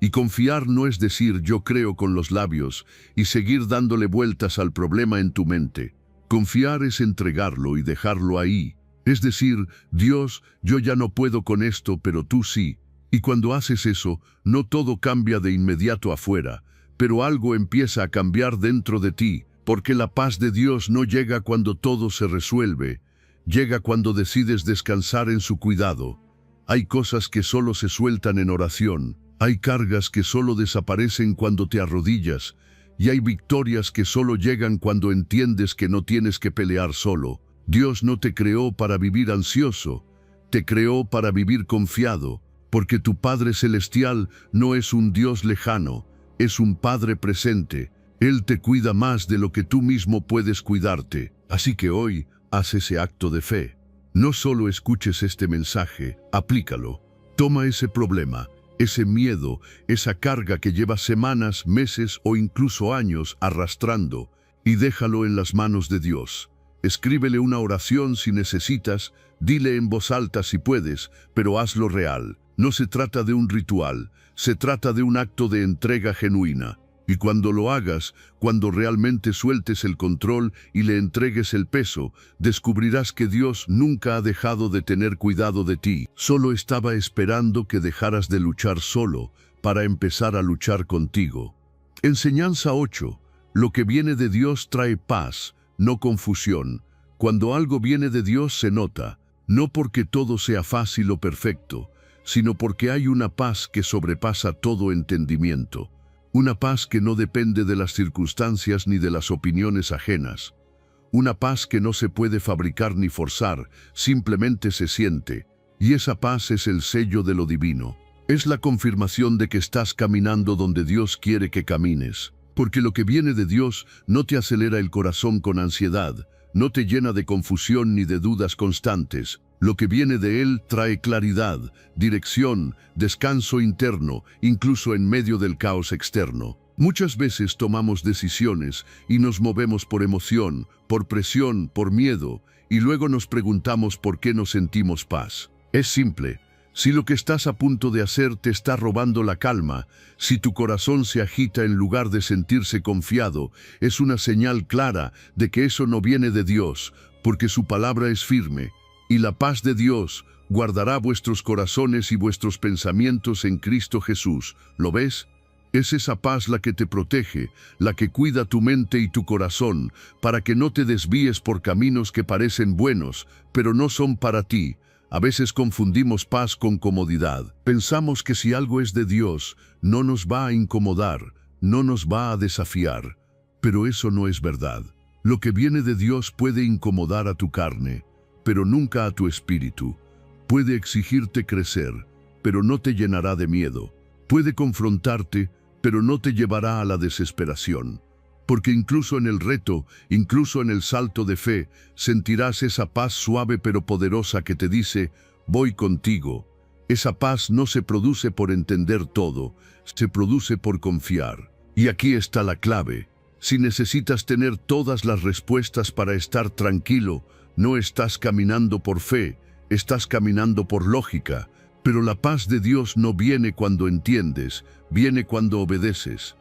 Y confiar no es decir yo creo con los labios y seguir dándole vueltas al problema en tu mente. Confiar es entregarlo y dejarlo ahí. Es decir, Dios, yo ya no puedo con esto, pero tú sí. Y cuando haces eso, no todo cambia de inmediato afuera, pero algo empieza a cambiar dentro de ti, porque la paz de Dios no llega cuando todo se resuelve, llega cuando decides descansar en su cuidado. Hay cosas que solo se sueltan en oración. Hay cargas que solo desaparecen cuando te arrodillas, y hay victorias que solo llegan cuando entiendes que no tienes que pelear solo. Dios no te creó para vivir ansioso, te creó para vivir confiado, porque tu Padre Celestial no es un Dios lejano, es un Padre presente. Él te cuida más de lo que tú mismo puedes cuidarte. Así que hoy, haz ese acto de fe. No solo escuches este mensaje, aplícalo. Toma ese problema, ese miedo, esa carga que lleva semanas, meses o incluso años arrastrando, y déjalo en las manos de Dios. Escríbele una oración si necesitas, dile en voz alta si puedes, pero hazlo real. No se trata de un ritual, se trata de un acto de entrega genuina. Y cuando lo hagas, cuando realmente sueltes el control y le entregues el peso, descubrirás que Dios nunca ha dejado de tener cuidado de ti. Solo estaba esperando que dejaras de luchar solo para empezar a luchar contigo. Enseñanza 8. Lo que viene de Dios trae paz, no confusión. Cuando algo viene de Dios se nota, no porque todo sea fácil o perfecto, sino porque hay una paz que sobrepasa todo entendimiento. Una paz que no depende de las circunstancias ni de las opiniones ajenas. Una paz que no se puede fabricar ni forzar, simplemente se siente. Y esa paz es el sello de lo divino. Es la confirmación de que estás caminando donde Dios quiere que camines. Porque lo que viene de Dios no te acelera el corazón con ansiedad, no te llena de confusión ni de dudas constantes. Lo que viene de Él trae claridad, dirección, descanso interno, incluso en medio del caos externo. Muchas veces tomamos decisiones y nos movemos por emoción, por presión, por miedo, y luego nos preguntamos por qué no sentimos paz. Es simple. Si lo que estás a punto de hacer te está robando la calma, si tu corazón se agita en lugar de sentirse confiado, es una señal clara de que eso no viene de Dios, porque su palabra es firme. Y la paz de Dios guardará vuestros corazones y vuestros pensamientos en Cristo Jesús. ¿Lo ves? Es esa paz la que te protege, la que cuida tu mente y tu corazón, para que no te desvíes por caminos que parecen buenos, pero no son para ti. A veces confundimos paz con comodidad. Pensamos que si algo es de Dios, no nos va a incomodar, no nos va a desafiar. Pero eso no es verdad. Lo que viene de Dios puede incomodar a tu carne, pero nunca a tu espíritu. Puede exigirte crecer, pero no te llenará de miedo. Puede confrontarte, pero no te llevará a la desesperación. Porque incluso en el reto, incluso en el salto de fe, sentirás esa paz suave pero poderosa que te dice, voy contigo. Esa paz no se produce por entender todo, se produce por confiar. Y aquí está la clave. Si necesitas tener todas las respuestas para estar tranquilo, no estás caminando por fe, estás caminando por lógica. Pero la paz de Dios no viene cuando entiendes, viene cuando obedeces.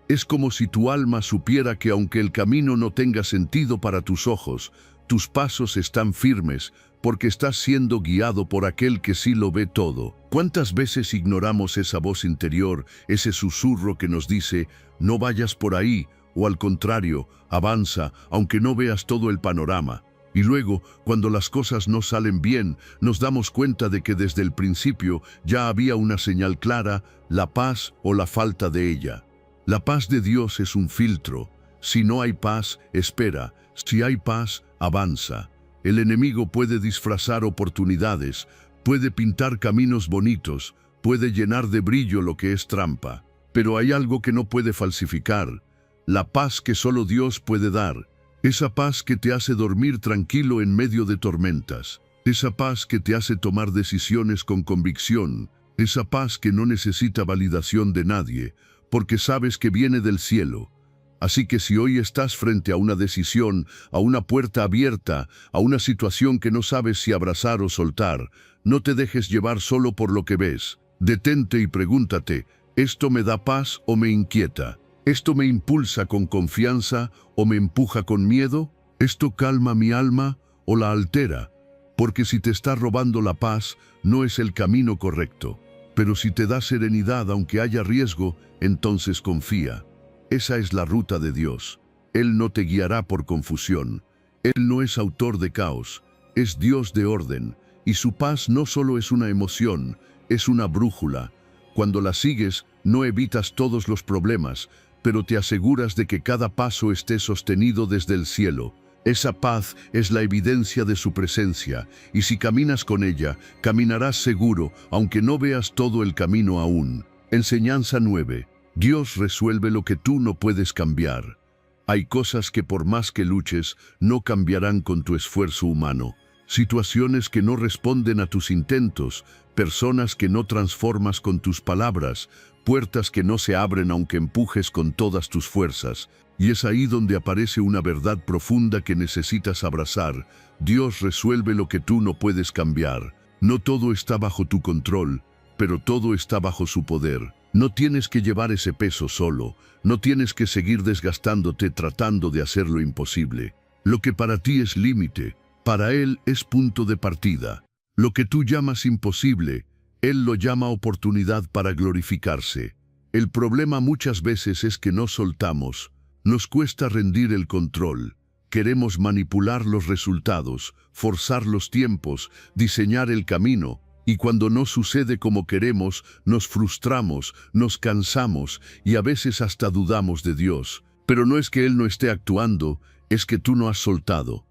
Es como si tu alma supiera que aunque el camino no tenga sentido para tus ojos, tus pasos están firmes, porque estás siendo guiado por aquel que sí lo ve todo. ¿Cuántas veces ignoramos esa voz interior, ese susurro que nos dice, no vayas por ahí, o al contrario, avanza, aunque no veas todo el panorama? Y luego, cuando las cosas no salen bien, nos damos cuenta de que desde el principio ya había una señal clara, la paz o la falta de ella. La paz de Dios es un filtro. Si no hay paz, espera. Si hay paz, avanza. El enemigo puede disfrazar oportunidades, puede pintar caminos bonitos, puede llenar de brillo lo que es trampa. Pero hay algo que no puede falsificar, la paz que solo Dios puede dar. Esa paz que te hace dormir tranquilo en medio de tormentas. Esa paz que te hace tomar decisiones con convicción. Esa paz que no necesita validación de nadie, porque sabes que viene del cielo. Así que si hoy estás frente a una decisión, a una puerta abierta, a una situación que no sabes si abrazar o soltar, no te dejes llevar solo por lo que ves. Detente y pregúntate, ¿esto me da paz o me inquieta? ¿Esto me impulsa con confianza o me empuja con miedo? ¿Esto calma mi alma o la altera? Porque si te está robando la paz, no es el camino correcto. Pero si te da serenidad aunque haya riesgo, entonces confía. Esa es la ruta de Dios. Él no te guiará por confusión. Él no es autor de caos, es Dios de orden. Y su paz no solo es una emoción, es una brújula. Cuando la sigues, no evitas todos los problemas, pero te aseguras de que cada paso esté sostenido desde el cielo. Esa paz es la evidencia de su presencia, y si caminas con ella, caminarás seguro, aunque no veas todo el camino aún. Enseñanza 9. Dios resuelve lo que tú no puedes cambiar. Hay cosas que por más que luches, no cambiarán con tu esfuerzo humano. Situaciones que no responden a tus intentos, personas que no transformas con tus palabras, puertas que no se abren aunque empujes con todas tus fuerzas. Y es ahí donde aparece una verdad profunda que necesitas abrazar. Dios resuelve lo que tú no puedes cambiar. No todo está bajo tu control, pero todo está bajo su poder. No tienes que llevar ese peso solo. No tienes que seguir desgastándote tratando de hacer lo imposible. Lo que para ti es límite, para Él es punto de partida. Lo que tú llamas imposible, Él lo llama oportunidad para glorificarse. El problema muchas veces es que no soltamos. Nos cuesta rendir el control. Queremos manipular los resultados, forzar los tiempos, diseñar el camino, y cuando no sucede como queremos, nos frustramos, nos cansamos y a veces hasta dudamos de Dios. Pero no es que Él no esté actuando, es que tú no has soltado.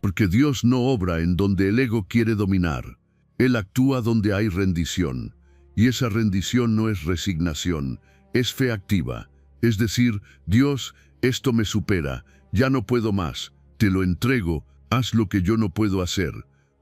Porque Dios no obra en donde el ego quiere dominar. Él actúa donde hay rendición. Y esa rendición no es resignación, es fe activa. Es decir, Dios, esto me supera, ya no puedo más, te lo entrego, haz lo que yo no puedo hacer.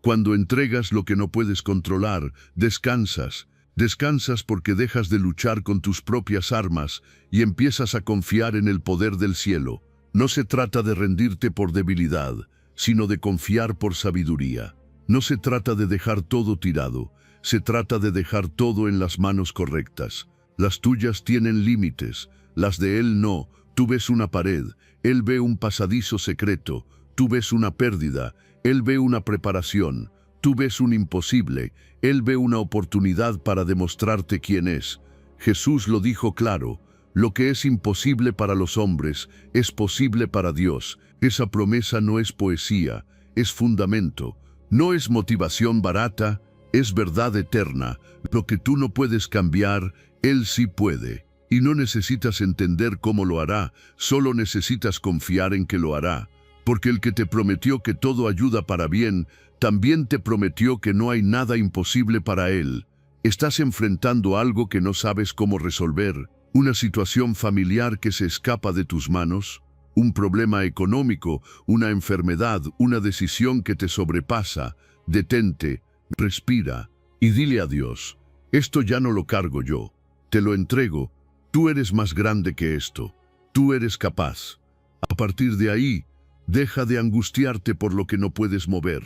Cuando entregas lo que no puedes controlar, descansas. Descansas porque dejas de luchar con tus propias armas y empiezas a confiar en el poder del cielo. No se trata de rendirte por debilidad, sino de confiar por sabiduría. No se trata de dejar todo tirado, se trata de dejar todo en las manos correctas. Las tuyas tienen límites, las de Él no. Tú ves una pared, Él ve un pasadizo secreto. Tú ves una pérdida, Él ve una preparación. Tú ves un imposible, Él ve una oportunidad para demostrarte quién es. Jesús lo dijo claro, lo que es imposible para los hombres es posible para Dios. Esa promesa no es poesía, es fundamento. No es motivación barata, es verdad eterna. Lo que tú no puedes cambiar, Él sí puede. Y no necesitas entender cómo lo hará, solo necesitas confiar en que lo hará. Porque el que te prometió que todo ayuda para bien, también te prometió que no hay nada imposible para Él. Estás enfrentando algo que no sabes cómo resolver, una situación familiar que se escapa de tus manos, un problema económico, una enfermedad, una decisión que te sobrepasa. Detente, respira y dile a Dios, esto ya no lo cargo yo, te lo entrego. Tú eres más grande que esto. Tú eres capaz. A partir de ahí, deja de angustiarte por lo que no puedes mover.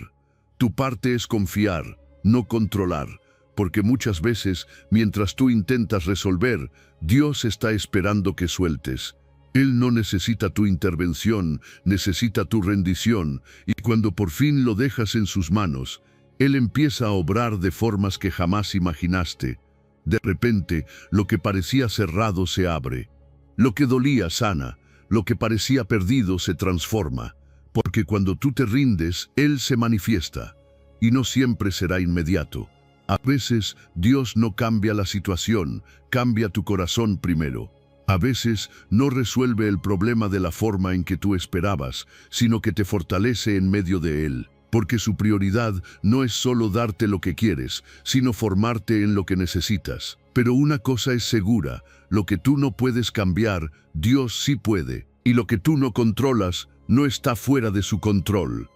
Tu parte es confiar, no controlar, porque muchas veces, mientras tú intentas resolver, Dios está esperando que sueltes. Él no necesita tu intervención, necesita tu rendición, y cuando por fin lo dejas en sus manos, Él empieza a obrar de formas que jamás imaginaste. De repente, lo que parecía cerrado se abre. Lo que dolía sana, lo que parecía perdido se transforma. Porque cuando tú te rindes, Él se manifiesta. Y no siempre será inmediato. A veces, Dios no cambia la situación, cambia tu corazón primero. A veces, no resuelve el problema de la forma en que tú esperabas, sino que te fortalece en medio de él. Porque su prioridad no es solo darte lo que quieres, sino formarte en lo que necesitas. Pero una cosa es segura, lo que tú no puedes cambiar, Dios sí puede. Y lo que tú no controlas, no está fuera de su control.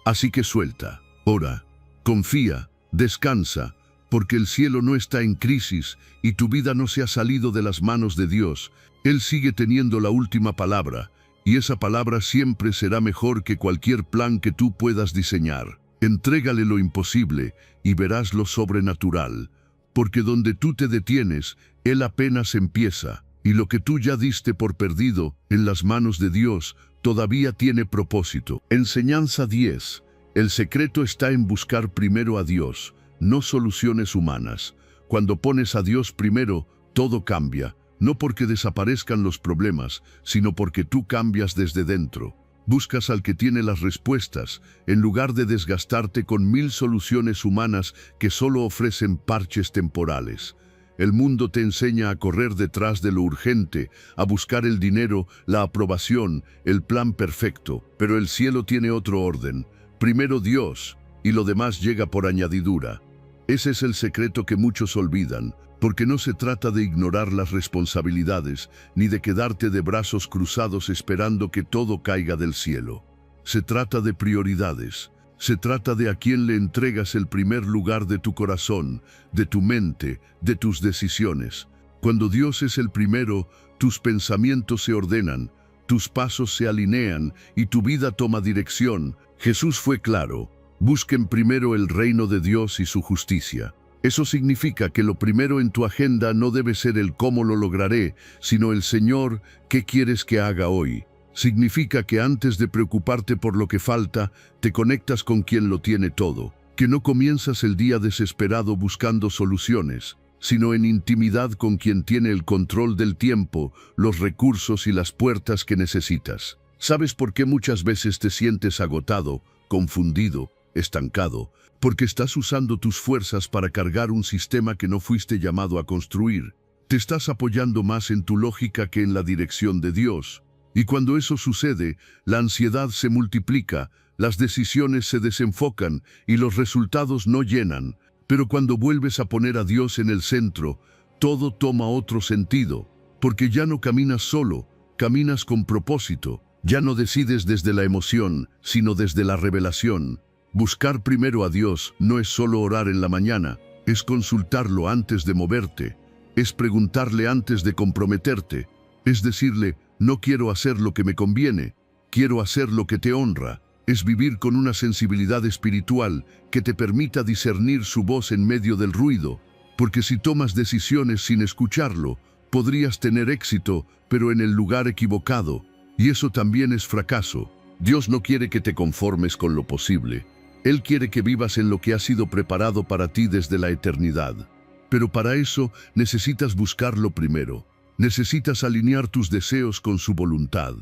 Así que suelta, ora, confía, descansa, porque el cielo no está en crisis y tu vida no se ha salido de las manos de Dios. Él sigue teniendo la última palabra. Y esa palabra siempre será mejor que cualquier plan que tú puedas diseñar. Entrégale lo imposible y verás lo sobrenatural. Porque donde tú te detienes, Él apenas empieza. Y lo que tú ya diste por perdido en las manos de Dios todavía tiene propósito. Enseñanza 10. El secreto está en buscar primero a Dios, no soluciones humanas. Cuando pones a Dios primero, todo cambia. No porque desaparezcan los problemas, sino porque tú cambias desde dentro. Buscas al que tiene las respuestas, en lugar de desgastarte con 1000 soluciones humanas que solo ofrecen parches temporales. El mundo te enseña a correr detrás de lo urgente, a buscar el dinero, la aprobación, el plan perfecto. Pero el cielo tiene otro orden. Primero Dios, y lo demás llega por añadidura. Ese es el secreto que muchos olvidan. porque no se trata de ignorar las responsabilidades, ni de quedarte de brazos cruzados esperando que todo caiga del cielo. Se trata de prioridades. Se trata de a quién le entregas el primer lugar de tu corazón, de tu mente, de tus decisiones. Cuando Dios es el primero, tus pensamientos se ordenan, tus pasos se alinean y tu vida toma dirección. Jesús fue claro: busquen primero el reino de Dios y su justicia. Eso significa que lo primero en tu agenda no debe ser el cómo lo lograré, sino el Señor, ¿qué quieres que haga hoy? Significa que antes de preocuparte por lo que falta, te conectas con quien lo tiene todo, que no comienzas el día desesperado buscando soluciones, sino en intimidad con quien tiene el control del tiempo, los recursos y las puertas que necesitas. ¿Sabes por qué muchas veces te sientes agotado, confundido, estancado? Porque estás usando tus fuerzas para cargar un sistema que no fuiste llamado a construir. Te estás apoyando más en tu lógica que en la dirección de Dios. Y cuando eso sucede, la ansiedad se multiplica, las decisiones se desenfocan y los resultados no llenan. Pero cuando vuelves a poner a Dios en el centro, todo toma otro sentido, porque ya no caminas solo, caminas con propósito. Ya no decides desde la emoción, sino desde la revelación. Buscar primero a Dios no es solo orar en la mañana, es consultarlo antes de moverte, es preguntarle antes de comprometerte, es decirle: no quiero hacer lo que me conviene, quiero hacer lo que te honra. Es vivir con una sensibilidad espiritual que te permita discernir su voz en medio del ruido, porque si tomas decisiones sin escucharlo, podrías tener éxito, pero en el lugar equivocado, y eso también es fracaso. Dios no quiere que te conformes con lo posible. Él quiere que vivas en lo que ha sido preparado para ti desde la eternidad. Pero para eso necesitas buscarlo primero. Necesitas alinear tus deseos con su voluntad.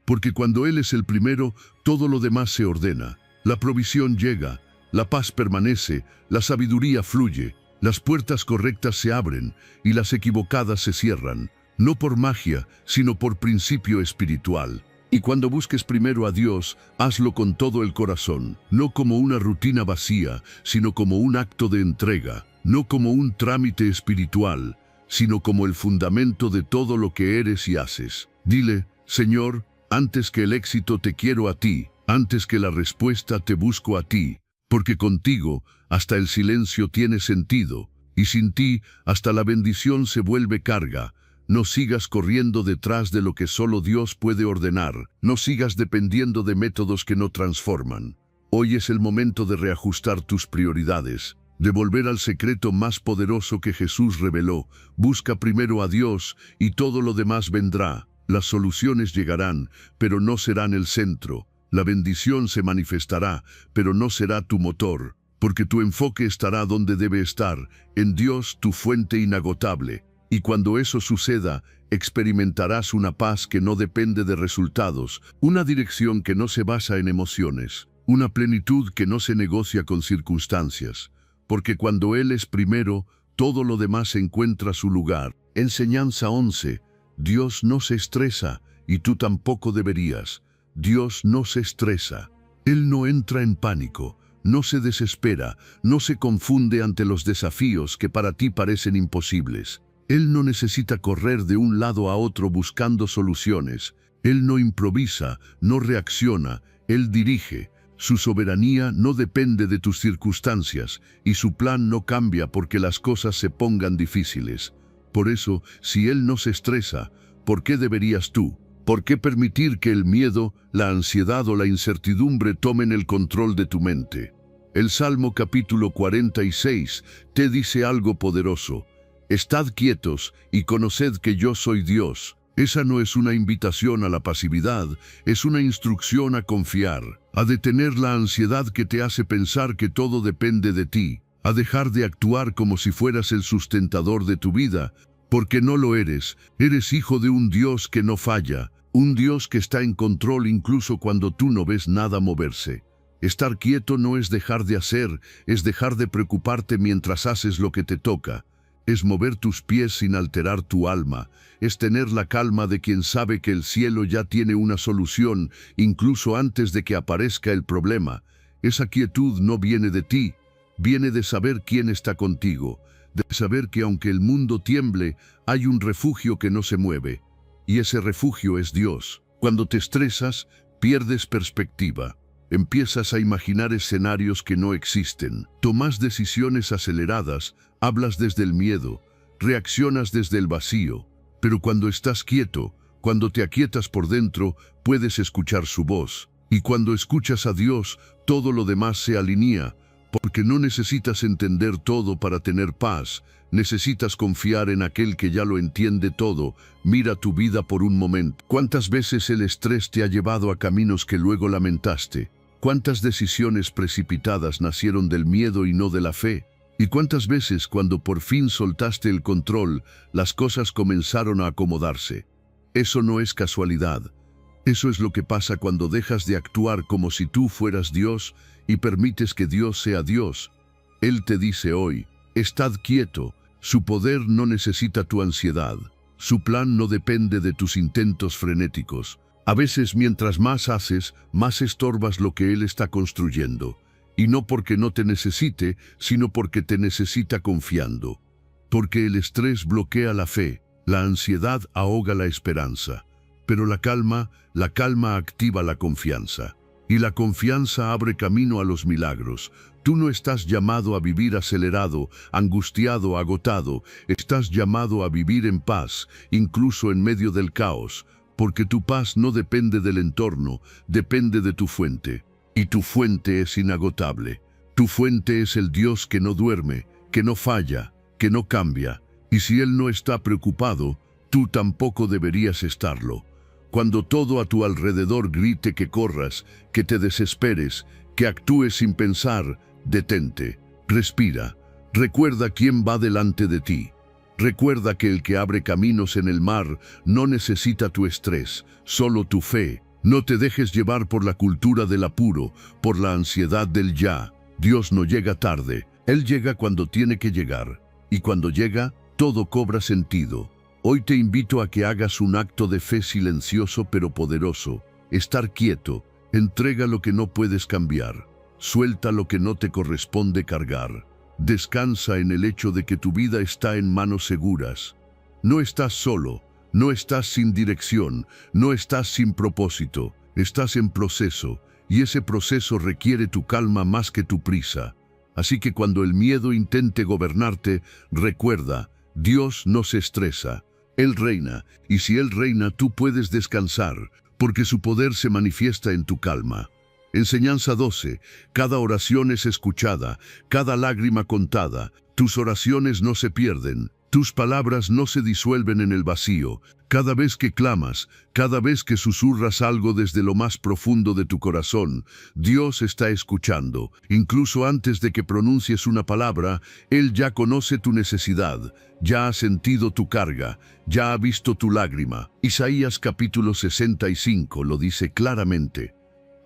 Porque cuando Él es el primero, todo lo demás se ordena. La provisión llega, la paz permanece, la sabiduría fluye, las puertas correctas se abren y las equivocadas se cierran. No por magia, sino por principio espiritual. Y cuando busques primero a Dios, hazlo con todo el corazón, no como una rutina vacía, sino como un acto de entrega, no como un trámite espiritual, sino como el fundamento de todo lo que eres y haces. Dile: Señor, antes que el éxito te quiero a ti, antes que la respuesta te busco a ti, porque contigo hasta el silencio tiene sentido, y sin ti hasta la bendición se vuelve carga. No sigas corriendo detrás de lo que solo Dios puede ordenar. No sigas dependiendo de métodos que no transforman. Hoy es el momento de reajustar tus prioridades, de volver al secreto más poderoso que Jesús reveló. Busca primero a Dios y todo lo demás vendrá. Las soluciones llegarán, pero no serán el centro. La bendición se manifestará, pero no será tu motor, porque tu enfoque estará donde debe estar, en Dios, tu fuente inagotable. Y cuando eso suceda, experimentarás una paz que no depende de resultados, una dirección que no se basa en emociones, una plenitud que no se negocia con circunstancias, porque cuando Él es primero, todo lo demás encuentra su lugar. Enseñanza 11. Dios no se estresa, y tú tampoco deberías. Dios no se estresa. Él no entra en pánico, no se desespera, no se confunde ante los desafíos que para ti parecen imposibles. Él no necesita correr de un lado a otro buscando soluciones. Él no improvisa, no reacciona, Él dirige. Su soberanía no depende de tus circunstancias y su plan no cambia porque las cosas se pongan difíciles. Por eso, si Él no se estresa, ¿por qué deberías tú? ¿Por qué permitir que el miedo, la ansiedad o la incertidumbre tomen el control de tu mente? El Salmo capítulo 46 te dice algo poderoso. Estad quietos y conoced que yo soy Dios. Esa no es una invitación a la pasividad, es una instrucción a confiar, a detener la ansiedad que te hace pensar que todo depende de ti, a dejar de actuar como si fueras el sustentador de tu vida, porque no lo eres. Eres hijo de un Dios que no falla, un Dios que está en control incluso cuando tú no ves nada moverse. Estar quieto no es dejar de hacer, es dejar de preocuparte mientras haces lo que te toca. Es mover tus pies sin alterar tu alma, es tener la calma de quien sabe que el cielo ya tiene una solución, incluso antes de que aparezca el problema. Esa quietud no viene de ti, viene de saber quién está contigo, de saber que aunque el mundo tiemble, hay un refugio que no se mueve, y ese refugio es Dios. Cuando te estresas, pierdes perspectiva. Empiezas a imaginar escenarios que no existen. Tomas decisiones aceleradas, hablas desde el miedo, reaccionas desde el vacío. Pero cuando estás quieto, cuando te aquietas por dentro, puedes escuchar su voz. Y cuando escuchas a Dios, todo lo demás se alinea, porque no necesitas entender todo para tener paz. Necesitas confiar en aquel que ya lo entiende todo. Mira tu vida por un momento. ¿Cuántas veces el estrés te ha llevado a caminos que luego lamentaste? ¿Cuántas decisiones precipitadas nacieron del miedo y no de la fe? ¿Y cuántas veces cuando por fin soltaste el control, las cosas comenzaron a acomodarse? Eso no es casualidad. Eso es lo que pasa cuando dejas de actuar como si tú fueras Dios y permites que Dios sea Dios. Él te dice hoy, estad quieto, su poder no necesita tu ansiedad, su plan no depende de tus intentos frenéticos. A veces mientras más haces, más estorbas lo que Él está construyendo. Y no porque no te necesite, sino porque te necesita confiando. Porque el estrés bloquea la fe, la ansiedad ahoga la esperanza. Pero la calma activa la confianza. Y la confianza abre camino a los milagros. Tú no estás llamado a vivir acelerado, angustiado, agotado. Estás llamado a vivir en paz, incluso en medio del caos. Porque tu paz no depende del entorno, depende de tu fuente. Y tu fuente es inagotable. Tu fuente es el Dios que no duerme, que no falla, que no cambia. Y si Él no está preocupado, tú tampoco deberías estarlo. Cuando todo a tu alrededor grite que corras, que te desesperes, que actúes sin pensar, detente, respira. Recuerda quién va delante de ti. Recuerda que el que abre caminos en el mar no necesita tu estrés, solo tu fe. No te dejes llevar por la cultura del apuro, por la ansiedad del ya. Dios no llega tarde, Él llega cuando tiene que llegar. Y cuando llega, todo cobra sentido. Hoy te invito a que hagas un acto de fe silencioso pero poderoso. Estar quieto, entrega lo que no puedes cambiar, suelta lo que no te corresponde cargar. Descansa en el hecho de que tu vida está en manos seguras. No estás solo, no estás sin dirección, no estás sin propósito, estás en proceso, y ese proceso requiere tu calma más que tu prisa. Así que cuando el miedo intente gobernarte, recuerda, Dios no se estresa, Él reina, y si Él reina tú puedes descansar, porque su poder se manifiesta en tu calma. Enseñanza 12. Cada oración es escuchada, cada lágrima contada. Tus oraciones no se pierden, tus palabras no se disuelven en el vacío. Cada vez que clamas, cada vez que susurras algo desde lo más profundo de tu corazón, Dios está escuchando. Incluso antes de que pronuncies una palabra, Él ya conoce tu necesidad, ya ha sentido tu carga, ya ha visto tu lágrima. Isaías capítulo 65 lo dice claramente.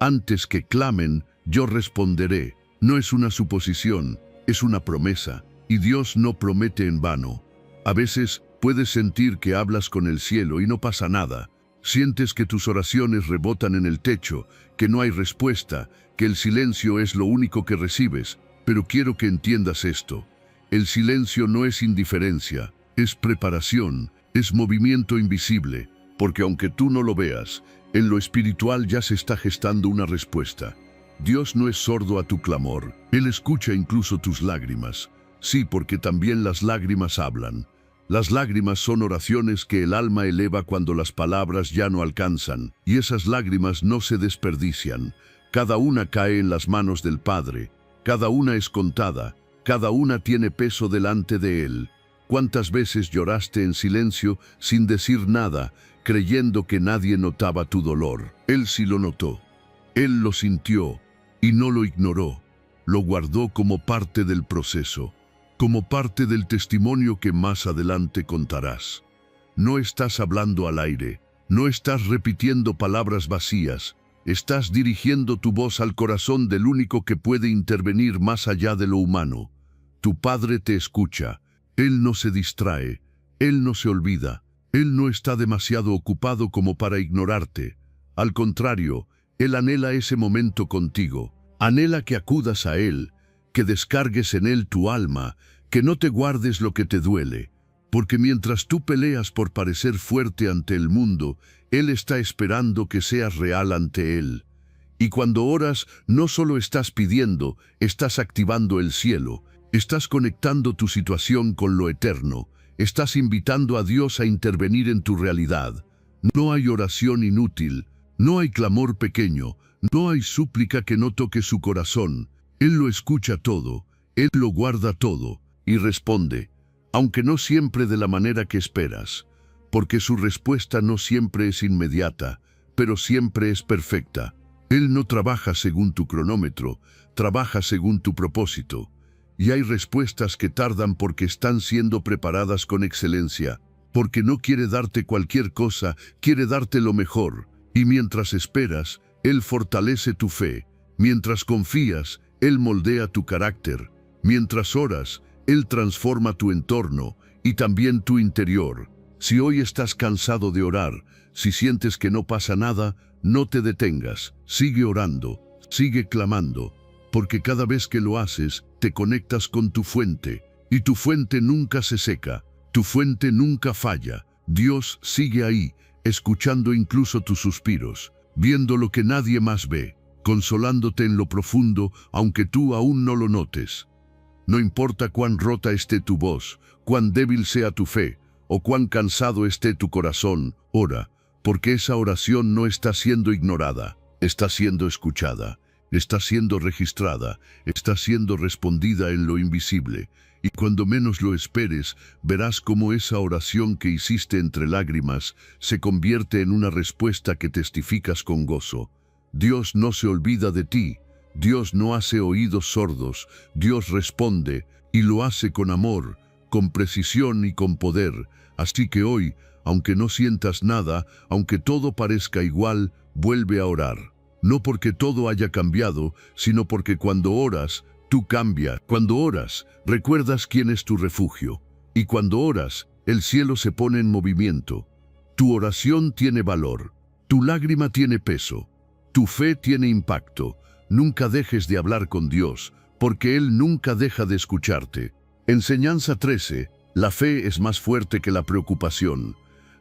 Antes que clamen, yo responderé. No es una suposición, es una promesa. Y Dios no promete en vano. A veces puedes sentir que hablas con el cielo y no pasa nada. Sientes que tus oraciones rebotan en el techo, que no hay respuesta, que el silencio es lo único que recibes. Pero quiero que entiendas esto. El silencio no es indiferencia, es preparación, es movimiento invisible. Porque aunque tú no lo veas, en lo espiritual ya se está gestando una respuesta. Dios no es sordo a tu clamor, Él escucha incluso tus lágrimas. Sí, porque también las lágrimas hablan. Las lágrimas son oraciones que el alma eleva cuando las palabras ya no alcanzan, y esas lágrimas no se desperdician. Cada una cae en las manos del Padre, cada una es contada, cada una tiene peso delante de Él. ¿Cuántas veces lloraste en silencio sin decir nada, creyendo que nadie notaba tu dolor? Él sí lo notó. Él lo sintió y no lo ignoró. Lo guardó como parte del proceso, como parte del testimonio que más adelante contarás. No estás hablando al aire, no estás repitiendo palabras vacías, estás dirigiendo tu voz al corazón del único que puede intervenir más allá de lo humano. Tu Padre te escucha, Él no se distrae, Él no se olvida, Él no está demasiado ocupado como para ignorarte. Al contrario, Él anhela ese momento contigo, anhela que acudas a Él, que descargues en Él tu alma, que no te guardes lo que te duele, porque mientras tú peleas por parecer fuerte ante el mundo, Él está esperando que seas real ante Él. Y cuando oras, no solo estás pidiendo, estás activando el cielo, estás conectando tu situación con lo eterno, estás invitando a Dios a intervenir en tu realidad. No hay oración inútil, no hay clamor pequeño, no hay súplica que no toque su corazón. Él lo escucha todo, Él lo guarda todo, y responde, aunque no siempre de la manera que esperas, porque su respuesta no siempre es inmediata, pero siempre es perfecta. Él no trabaja según tu cronómetro, trabaja según tu propósito. Y hay respuestas que tardan porque están siendo preparadas con excelencia, porque no quiere darte cualquier cosa, quiere darte lo mejor. Y mientras esperas, Él fortalece tu fe. Mientras confías, Él moldea tu carácter. Mientras oras, Él transforma tu entorno y también tu interior. Si hoy estás cansado de orar, si sientes que no pasa nada, no te detengas. Sigue orando, sigue clamando, porque cada vez que lo haces, te conectas con tu fuente, y tu fuente nunca se seca, tu fuente nunca falla. Dios sigue ahí, escuchando incluso tus suspiros, viendo lo que nadie más ve, consolándote en lo profundo, aunque tú aún no lo notes. No importa cuán rota esté tu voz, cuán débil sea tu fe, o cuán cansado esté tu corazón, ora, porque esa oración no está siendo ignorada, está siendo escuchada, está siendo registrada, está siendo respondida en lo invisible. Y cuando menos lo esperes, verás cómo esa oración que hiciste entre lágrimas se convierte en una respuesta que testificas con gozo. Dios no se olvida de ti, Dios no hace oídos sordos, Dios responde y lo hace con amor, con precisión y con poder. Así que hoy, aunque no sientas nada, aunque todo parezca igual, vuelve a orar. No porque todo haya cambiado, sino porque cuando oras, tú cambias. Cuando oras, recuerdas quién es tu refugio. Y cuando oras, el cielo se pone en movimiento. Tu oración tiene valor. Tu lágrima tiene peso. Tu fe tiene impacto. Nunca dejes de hablar con Dios, porque Él nunca deja de escucharte. Enseñanza 13. La fe es más fuerte que la preocupación.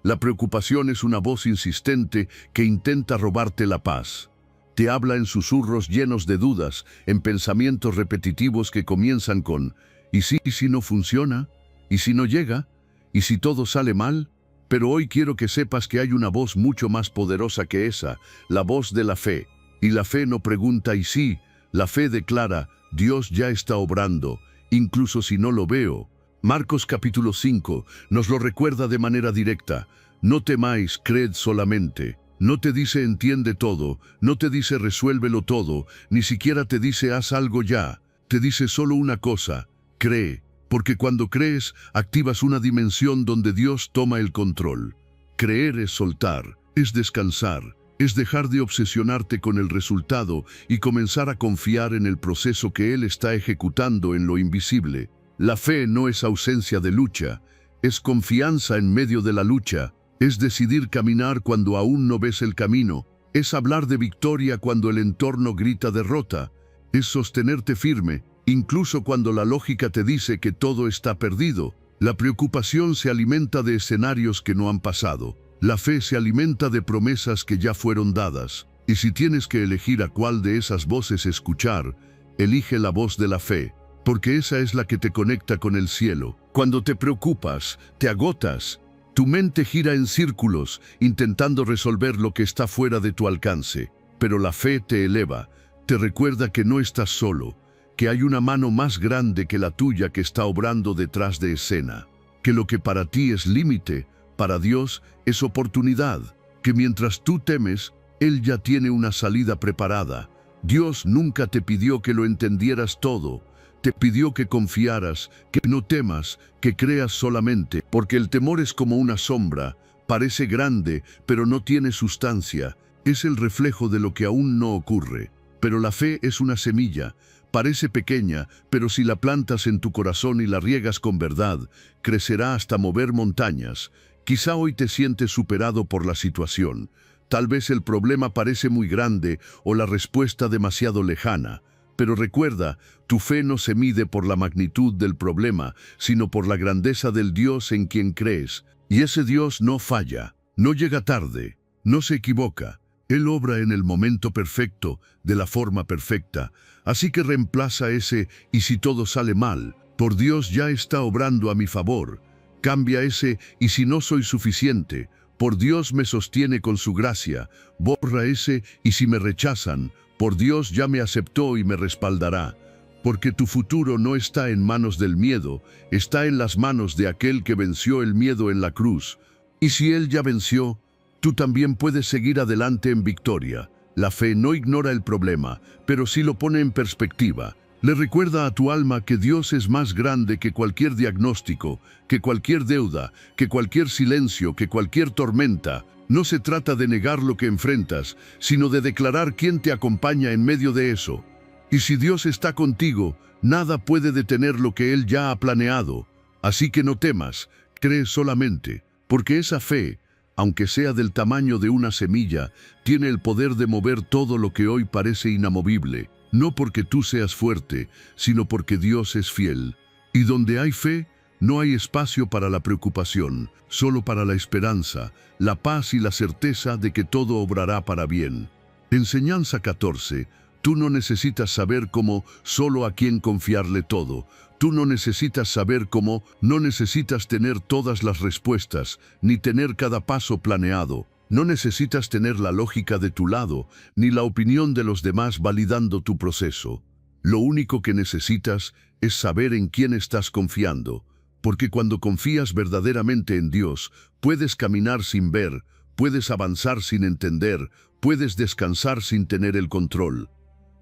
La preocupación es una voz insistente que intenta robarte la paz. Te habla en susurros llenos de dudas, en pensamientos repetitivos que comienzan con ¿y si no funciona? ¿Y si no llega? ¿Y si todo sale mal? Pero hoy quiero que sepas que hay una voz mucho más poderosa que esa, la voz de la fe. Y la fe no pregunta ¿y si? La fe declara, Dios ya está obrando, incluso si no lo veo. Marcos capítulo 5 nos lo recuerda de manera directa. No temáis, creed solamente. No te dice entiende todo, no te dice resuélvelo todo, ni siquiera te dice haz algo ya. Te dice solo una cosa, cree, porque cuando crees, activas una dimensión donde Dios toma el control. Creer es soltar, es descansar, es dejar de obsesionarte con el resultado y comenzar a confiar en el proceso que Él está ejecutando en lo invisible. La fe no es ausencia de lucha, es confianza en medio de la lucha. Es decidir caminar cuando aún no ves el camino. Es hablar de victoria cuando el entorno grita derrota. Es sostenerte firme, incluso cuando la lógica te dice que todo está perdido. La preocupación se alimenta de escenarios que no han pasado. La fe se alimenta de promesas que ya fueron dadas. Y si tienes que elegir a cuál de esas voces escuchar, elige la voz de la fe, porque esa es la que te conecta con el cielo. Cuando te preocupas, te agotas. Tu mente gira en círculos, intentando resolver lo que está fuera de tu alcance. Pero la fe te eleva, te recuerda que no estás solo, que hay una mano más grande que la tuya que está obrando detrás de escena, que lo que para ti es límite, para Dios es oportunidad, que mientras tú temes, Él ya tiene una salida preparada. Dios nunca te pidió que lo entendieras todo. Te pidió que confiaras, que no temas, que creas solamente, porque el temor es como una sombra, parece grande, pero no tiene sustancia, es el reflejo de lo que aún no ocurre. Pero la fe es una semilla, parece pequeña, pero si la plantas en tu corazón y la riegas con verdad, crecerá hasta mover montañas. Quizá hoy te sientes superado por la situación, tal vez el problema parece muy grande o la respuesta demasiado lejana. Pero recuerda, tu fe no se mide por la magnitud del problema, sino por la grandeza del Dios en quien crees. Y ese Dios no falla, no llega tarde, no se equivoca. Él obra en el momento perfecto, de la forma perfecta. Así que reemplaza ese "y si todo sale mal", por "Dios ya está obrando a mi favor". Cambia ese "y si no soy suficiente", por "Dios me sostiene con su gracia". Borra ese "y si me rechazan", por "Dios ya me aceptó y me respaldará". Porque tu futuro no está en manos del miedo, está en las manos de aquel que venció el miedo en la cruz. Y si Él ya venció, tú también puedes seguir adelante en victoria. La fe no ignora el problema, pero sí lo pone en perspectiva. Le recuerda a tu alma que Dios es más grande que cualquier diagnóstico, que cualquier deuda, que cualquier silencio, que cualquier tormenta. No se trata de negar lo que enfrentas, sino de declarar quién te acompaña en medio de eso. Y si Dios está contigo, nada puede detener lo que Él ya ha planeado. Así que no temas, cree solamente, porque esa fe, aunque sea del tamaño de una semilla, tiene el poder de mover todo lo que hoy parece inamovible. No porque tú seas fuerte, sino porque Dios es fiel. Y donde hay fe, no hay espacio para la preocupación, solo para la esperanza, la paz y la certeza de que todo obrará para bien. Enseñanza 14. Tú no necesitas saber cómo, solo a quién confiarle todo. Tú no necesitas saber cómo, no necesitas tener todas las respuestas, ni tener cada paso planeado. No necesitas tener la lógica de tu lado, ni la opinión de los demás validando tu proceso. Lo único que necesitas es saber en quién estás confiando, porque cuando confías verdaderamente en Dios, puedes caminar sin ver, puedes avanzar sin entender, puedes descansar sin tener el control.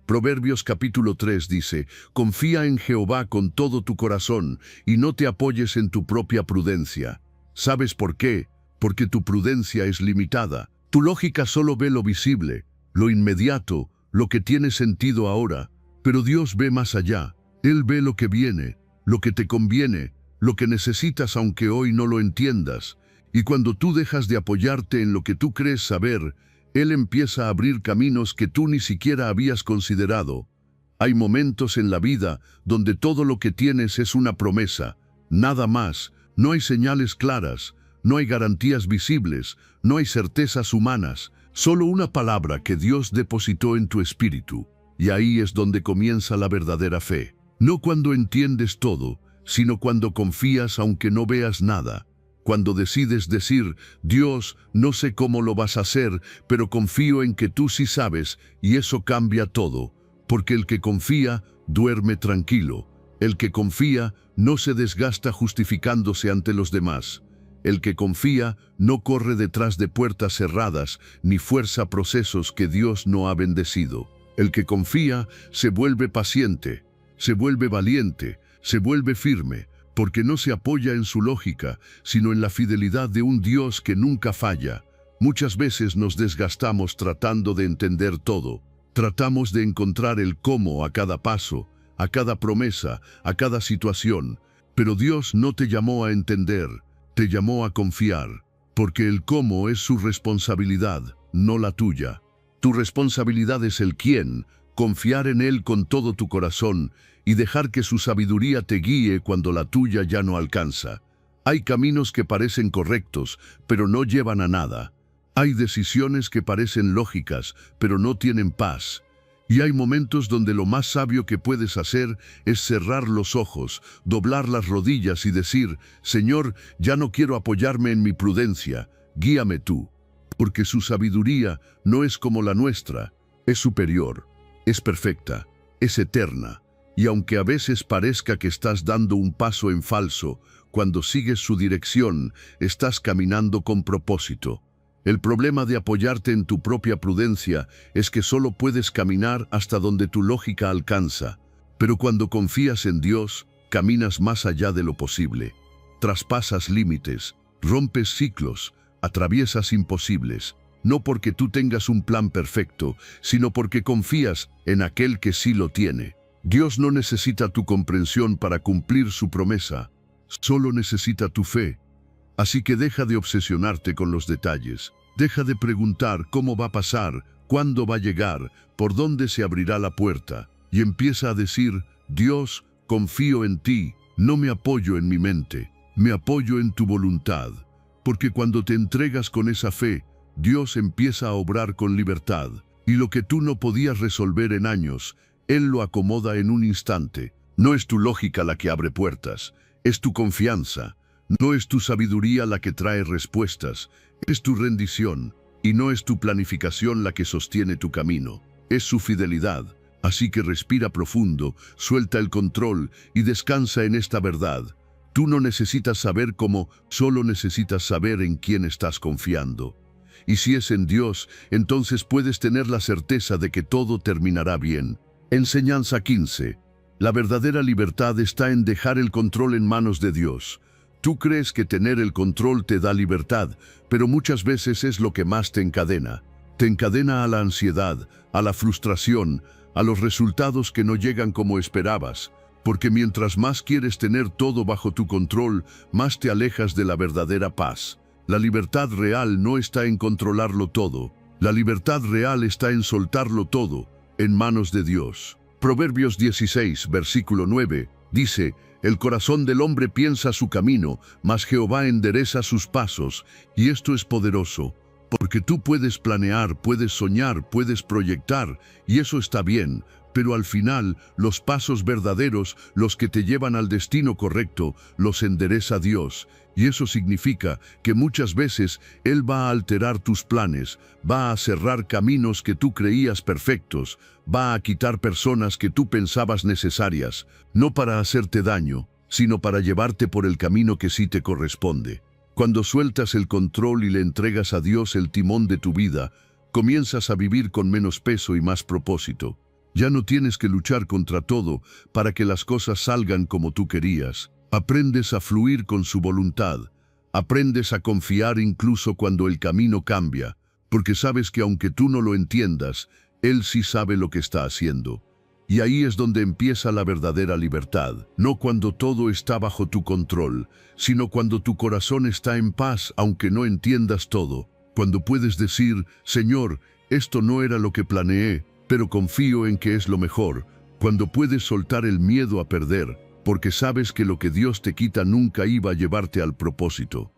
Proverbios capítulo 3 dice: confía en Jehová con todo tu corazón y no te apoyes en tu propia prudencia. ¿Sabes por qué? Porque tu prudencia es limitada. Tu lógica solo ve lo visible, lo inmediato, lo que tiene sentido ahora. Pero Dios ve más allá. Él ve lo que viene, lo que te conviene, lo que necesitas aunque hoy no lo entiendas. Y cuando tú dejas de apoyarte en lo que tú crees saber, Él empieza a abrir caminos que tú ni siquiera habías considerado. Hay momentos en la vida donde todo lo que tienes es una promesa, nada más. No hay señales claras, no hay garantías visibles, no hay certezas humanas, solo una palabra que Dios depositó en tu espíritu. Y ahí es donde comienza la verdadera fe. No cuando entiendes todo, sino cuando confías aunque no veas nada. Cuando decides decir: Dios, no sé cómo lo vas a hacer, pero confío en que tú sí sabes, y eso cambia todo. Porque el que confía, duerme tranquilo. El que confía, no se desgasta justificándose ante los demás. El que confía, no corre detrás de puertas cerradas, ni fuerza procesos que Dios no ha bendecido. El que confía, se vuelve paciente, se vuelve valiente, se vuelve firme, porque no se apoya en su lógica, sino en la fidelidad de un Dios que nunca falla. Muchas veces nos desgastamos tratando de entender todo. Tratamos de encontrar el cómo a cada paso, a cada promesa, a cada situación. Pero Dios no te llamó a entender, te llamó a confiar, porque el cómo es su responsabilidad, no la tuya. Tu responsabilidad es el quién, confiar en Él con todo tu corazón y dejar que su sabiduría te guíe cuando la tuya ya no alcanza. Hay caminos que parecen correctos, pero no llevan a nada. Hay decisiones que parecen lógicas, pero no tienen paz. Y hay momentos donde lo más sabio que puedes hacer es cerrar los ojos, doblar las rodillas y decir: Señor, ya no quiero apoyarme en mi prudencia, guíame tú. Porque su sabiduría no es como la nuestra, es superior, es perfecta, es eterna. Y aunque a veces parezca que estás dando un paso en falso, cuando sigues su dirección, estás caminando con propósito. El problema de apoyarte en tu propia prudencia es que solo puedes caminar hasta donde tu lógica alcanza. Pero cuando confías en Dios, caminas más allá de lo posible. Traspasas límites, rompes ciclos, atraviesas imposibles. No porque tú tengas un plan perfecto, sino porque confías en aquel que sí lo tiene. Dios no necesita tu comprensión para cumplir su promesa, solo necesita tu fe. Así que deja de obsesionarte con los detalles. Deja de preguntar cómo va a pasar, cuándo va a llegar, por dónde se abrirá la puerta. y empieza a decir: Dios, confío en ti, no me apoyo en mi mente, me apoyo en tu voluntad. Porque cuando te entregas con esa fe, Dios empieza a obrar con libertad, y lo que tú no podías resolver en años, Él lo acomoda en un instante. No es tu lógica la que abre puertas, es tu confianza. No es tu sabiduría la que trae respuestas, es tu rendición, y no es tu planificación la que sostiene tu camino, es su fidelidad. Así que respira profundo, suelta el control y descansa en esta verdad. Tú no necesitas saber cómo, solo necesitas saber en quién estás confiando. Y si es en Dios, entonces puedes tener la certeza de que todo terminará bien. Enseñanza 15. La verdadera libertad está en dejar el control en manos de Dios. Tú crees que tener el control te da libertad, pero muchas veces es lo que más te encadena. Te encadena a la ansiedad, a la frustración, a los resultados que no llegan como esperabas. Porque mientras más quieres tener todo bajo tu control, más te alejas de la verdadera paz. La libertad real no está en controlarlo todo. La libertad real está en soltarlo todo, en manos de Dios. Proverbios 16, versículo 9, dice: El corazón del hombre piensa su camino, mas Jehová endereza sus pasos. Y esto es poderoso, porque tú puedes planear, puedes soñar, puedes proyectar, y eso está bien. Pero al final, los pasos verdaderos, los que te llevan al destino correcto, los endereza Dios. Y eso significa que muchas veces Él va a alterar tus planes, va a cerrar caminos que tú creías perfectos, va a quitar personas que tú pensabas necesarias, no para hacerte daño, sino para llevarte por el camino que sí te corresponde. Cuando sueltas el control y le entregas a Dios el timón de tu vida, comienzas a vivir con menos peso y más propósito. Ya no tienes que luchar contra todo para que las cosas salgan como tú querías. Aprendes a fluir con su voluntad. Aprendes a confiar incluso cuando el camino cambia, porque sabes que aunque tú no lo entiendas, Él sí sabe lo que está haciendo. Y ahí es donde empieza la verdadera libertad. No cuando todo está bajo tu control, sino cuando tu corazón está en paz aunque no entiendas todo. Cuando puedes decir: Señor, esto no era lo que planeé, pero confío en que es lo mejor. Cuando puedes soltar el miedo a perder, porque sabes que lo que Dios te quita nunca iba a llevarte al propósito.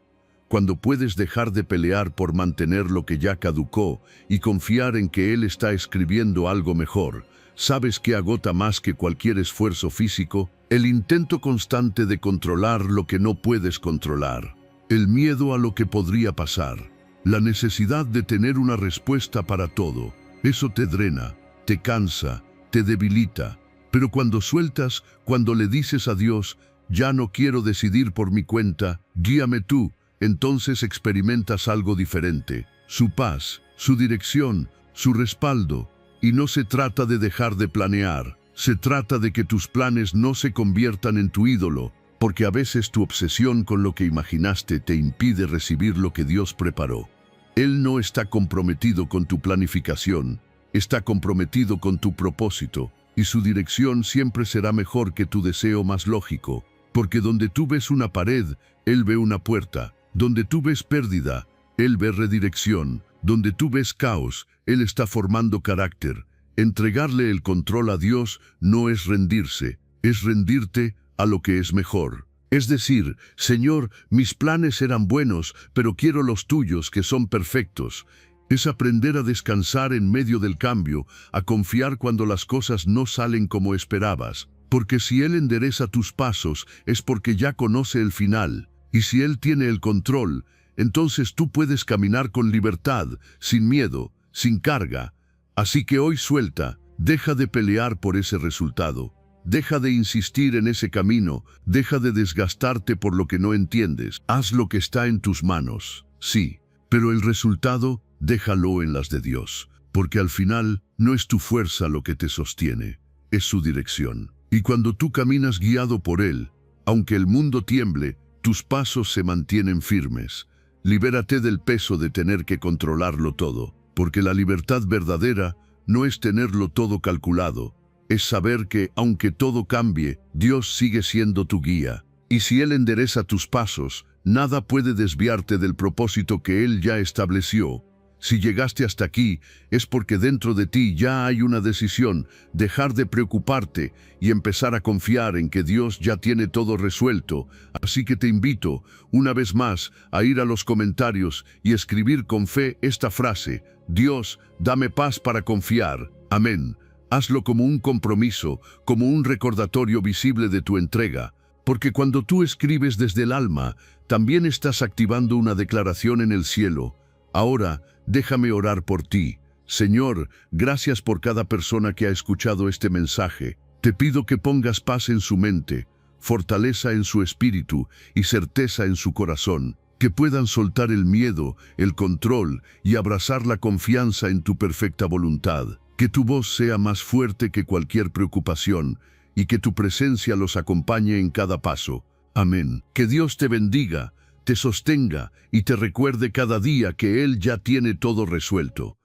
Cuando puedes dejar de pelear por mantener lo que ya caducó y confiar en que Él está escribiendo algo mejor. ¿Sabes qué agota más que cualquier esfuerzo físico? El intento constante de controlar lo que no puedes controlar. El miedo a lo que podría pasar. La necesidad de tener una respuesta para todo. Eso te drena, te cansa, te debilita. Pero cuando sueltas, cuando le dices a Dios: ya no quiero decidir por mi cuenta, guíame tú, entonces experimentas algo diferente. Su paz, su dirección, su respaldo. Y no se trata de dejar de planear, se trata de que tus planes no se conviertan en tu ídolo, porque a veces tu obsesión con lo que imaginaste te impide recibir lo que Dios preparó. Él no está comprometido con tu planificación, está comprometido con tu propósito, y su dirección siempre será mejor que tu deseo más lógico, porque donde tú ves una pared, Él ve una puerta, donde tú ves pérdida, Él ve redirección, donde tú ves caos, Él está formando carácter. Entregarle el control a Dios no es rendirse, es rendirte a lo que es mejor. Es decir: Señor, mis planes eran buenos, pero quiero los tuyos que son perfectos. Es aprender a descansar en medio del cambio, a confiar cuando las cosas no salen como esperabas. Porque si Él endereza tus pasos, es porque ya conoce el final. Y si Él tiene el control, entonces tú puedes caminar con libertad, sin miedo, sin carga. Así que hoy suelta, deja de pelear por ese resultado. Deja de insistir en ese camino, deja de desgastarte por lo que no entiendes. Haz lo que está en tus manos, sí, pero el resultado, déjalo en las de Dios, porque al final no es tu fuerza lo que te sostiene, es su dirección. Y cuando tú caminas guiado por Él, aunque el mundo tiemble, tus pasos se mantienen firmes. Libérate del peso de tener que controlarlo todo, porque la libertad verdadera no es tenerlo todo calculado, es saber que, aunque todo cambie, Dios sigue siendo tu guía. Y si Él endereza tus pasos, nada puede desviarte del propósito que Él ya estableció. Si llegaste hasta aquí, es porque dentro de ti ya hay una decisión, dejar de preocuparte y empezar a confiar en que Dios ya tiene todo resuelto. Así que te invito, una vez más, a ir a los comentarios y escribir con fe esta frase: Dios, dame paz para confiar. Amén. Hazlo como un compromiso, como un recordatorio visible de tu entrega. Porque cuando tú escribes desde el alma, también estás activando una declaración en el cielo. Ahora, déjame orar por ti. Señor, gracias por cada persona que ha escuchado este mensaje. Te pido que pongas paz en su mente, fortaleza en su espíritu y certeza en su corazón. Que puedan soltar el miedo, el control y abrazar la confianza en tu perfecta voluntad. Que tu voz sea más fuerte que cualquier preocupación y que tu presencia los acompañe en cada paso. Amén. Que Dios te bendiga, te sostenga y te recuerde cada día que Él ya tiene todo resuelto.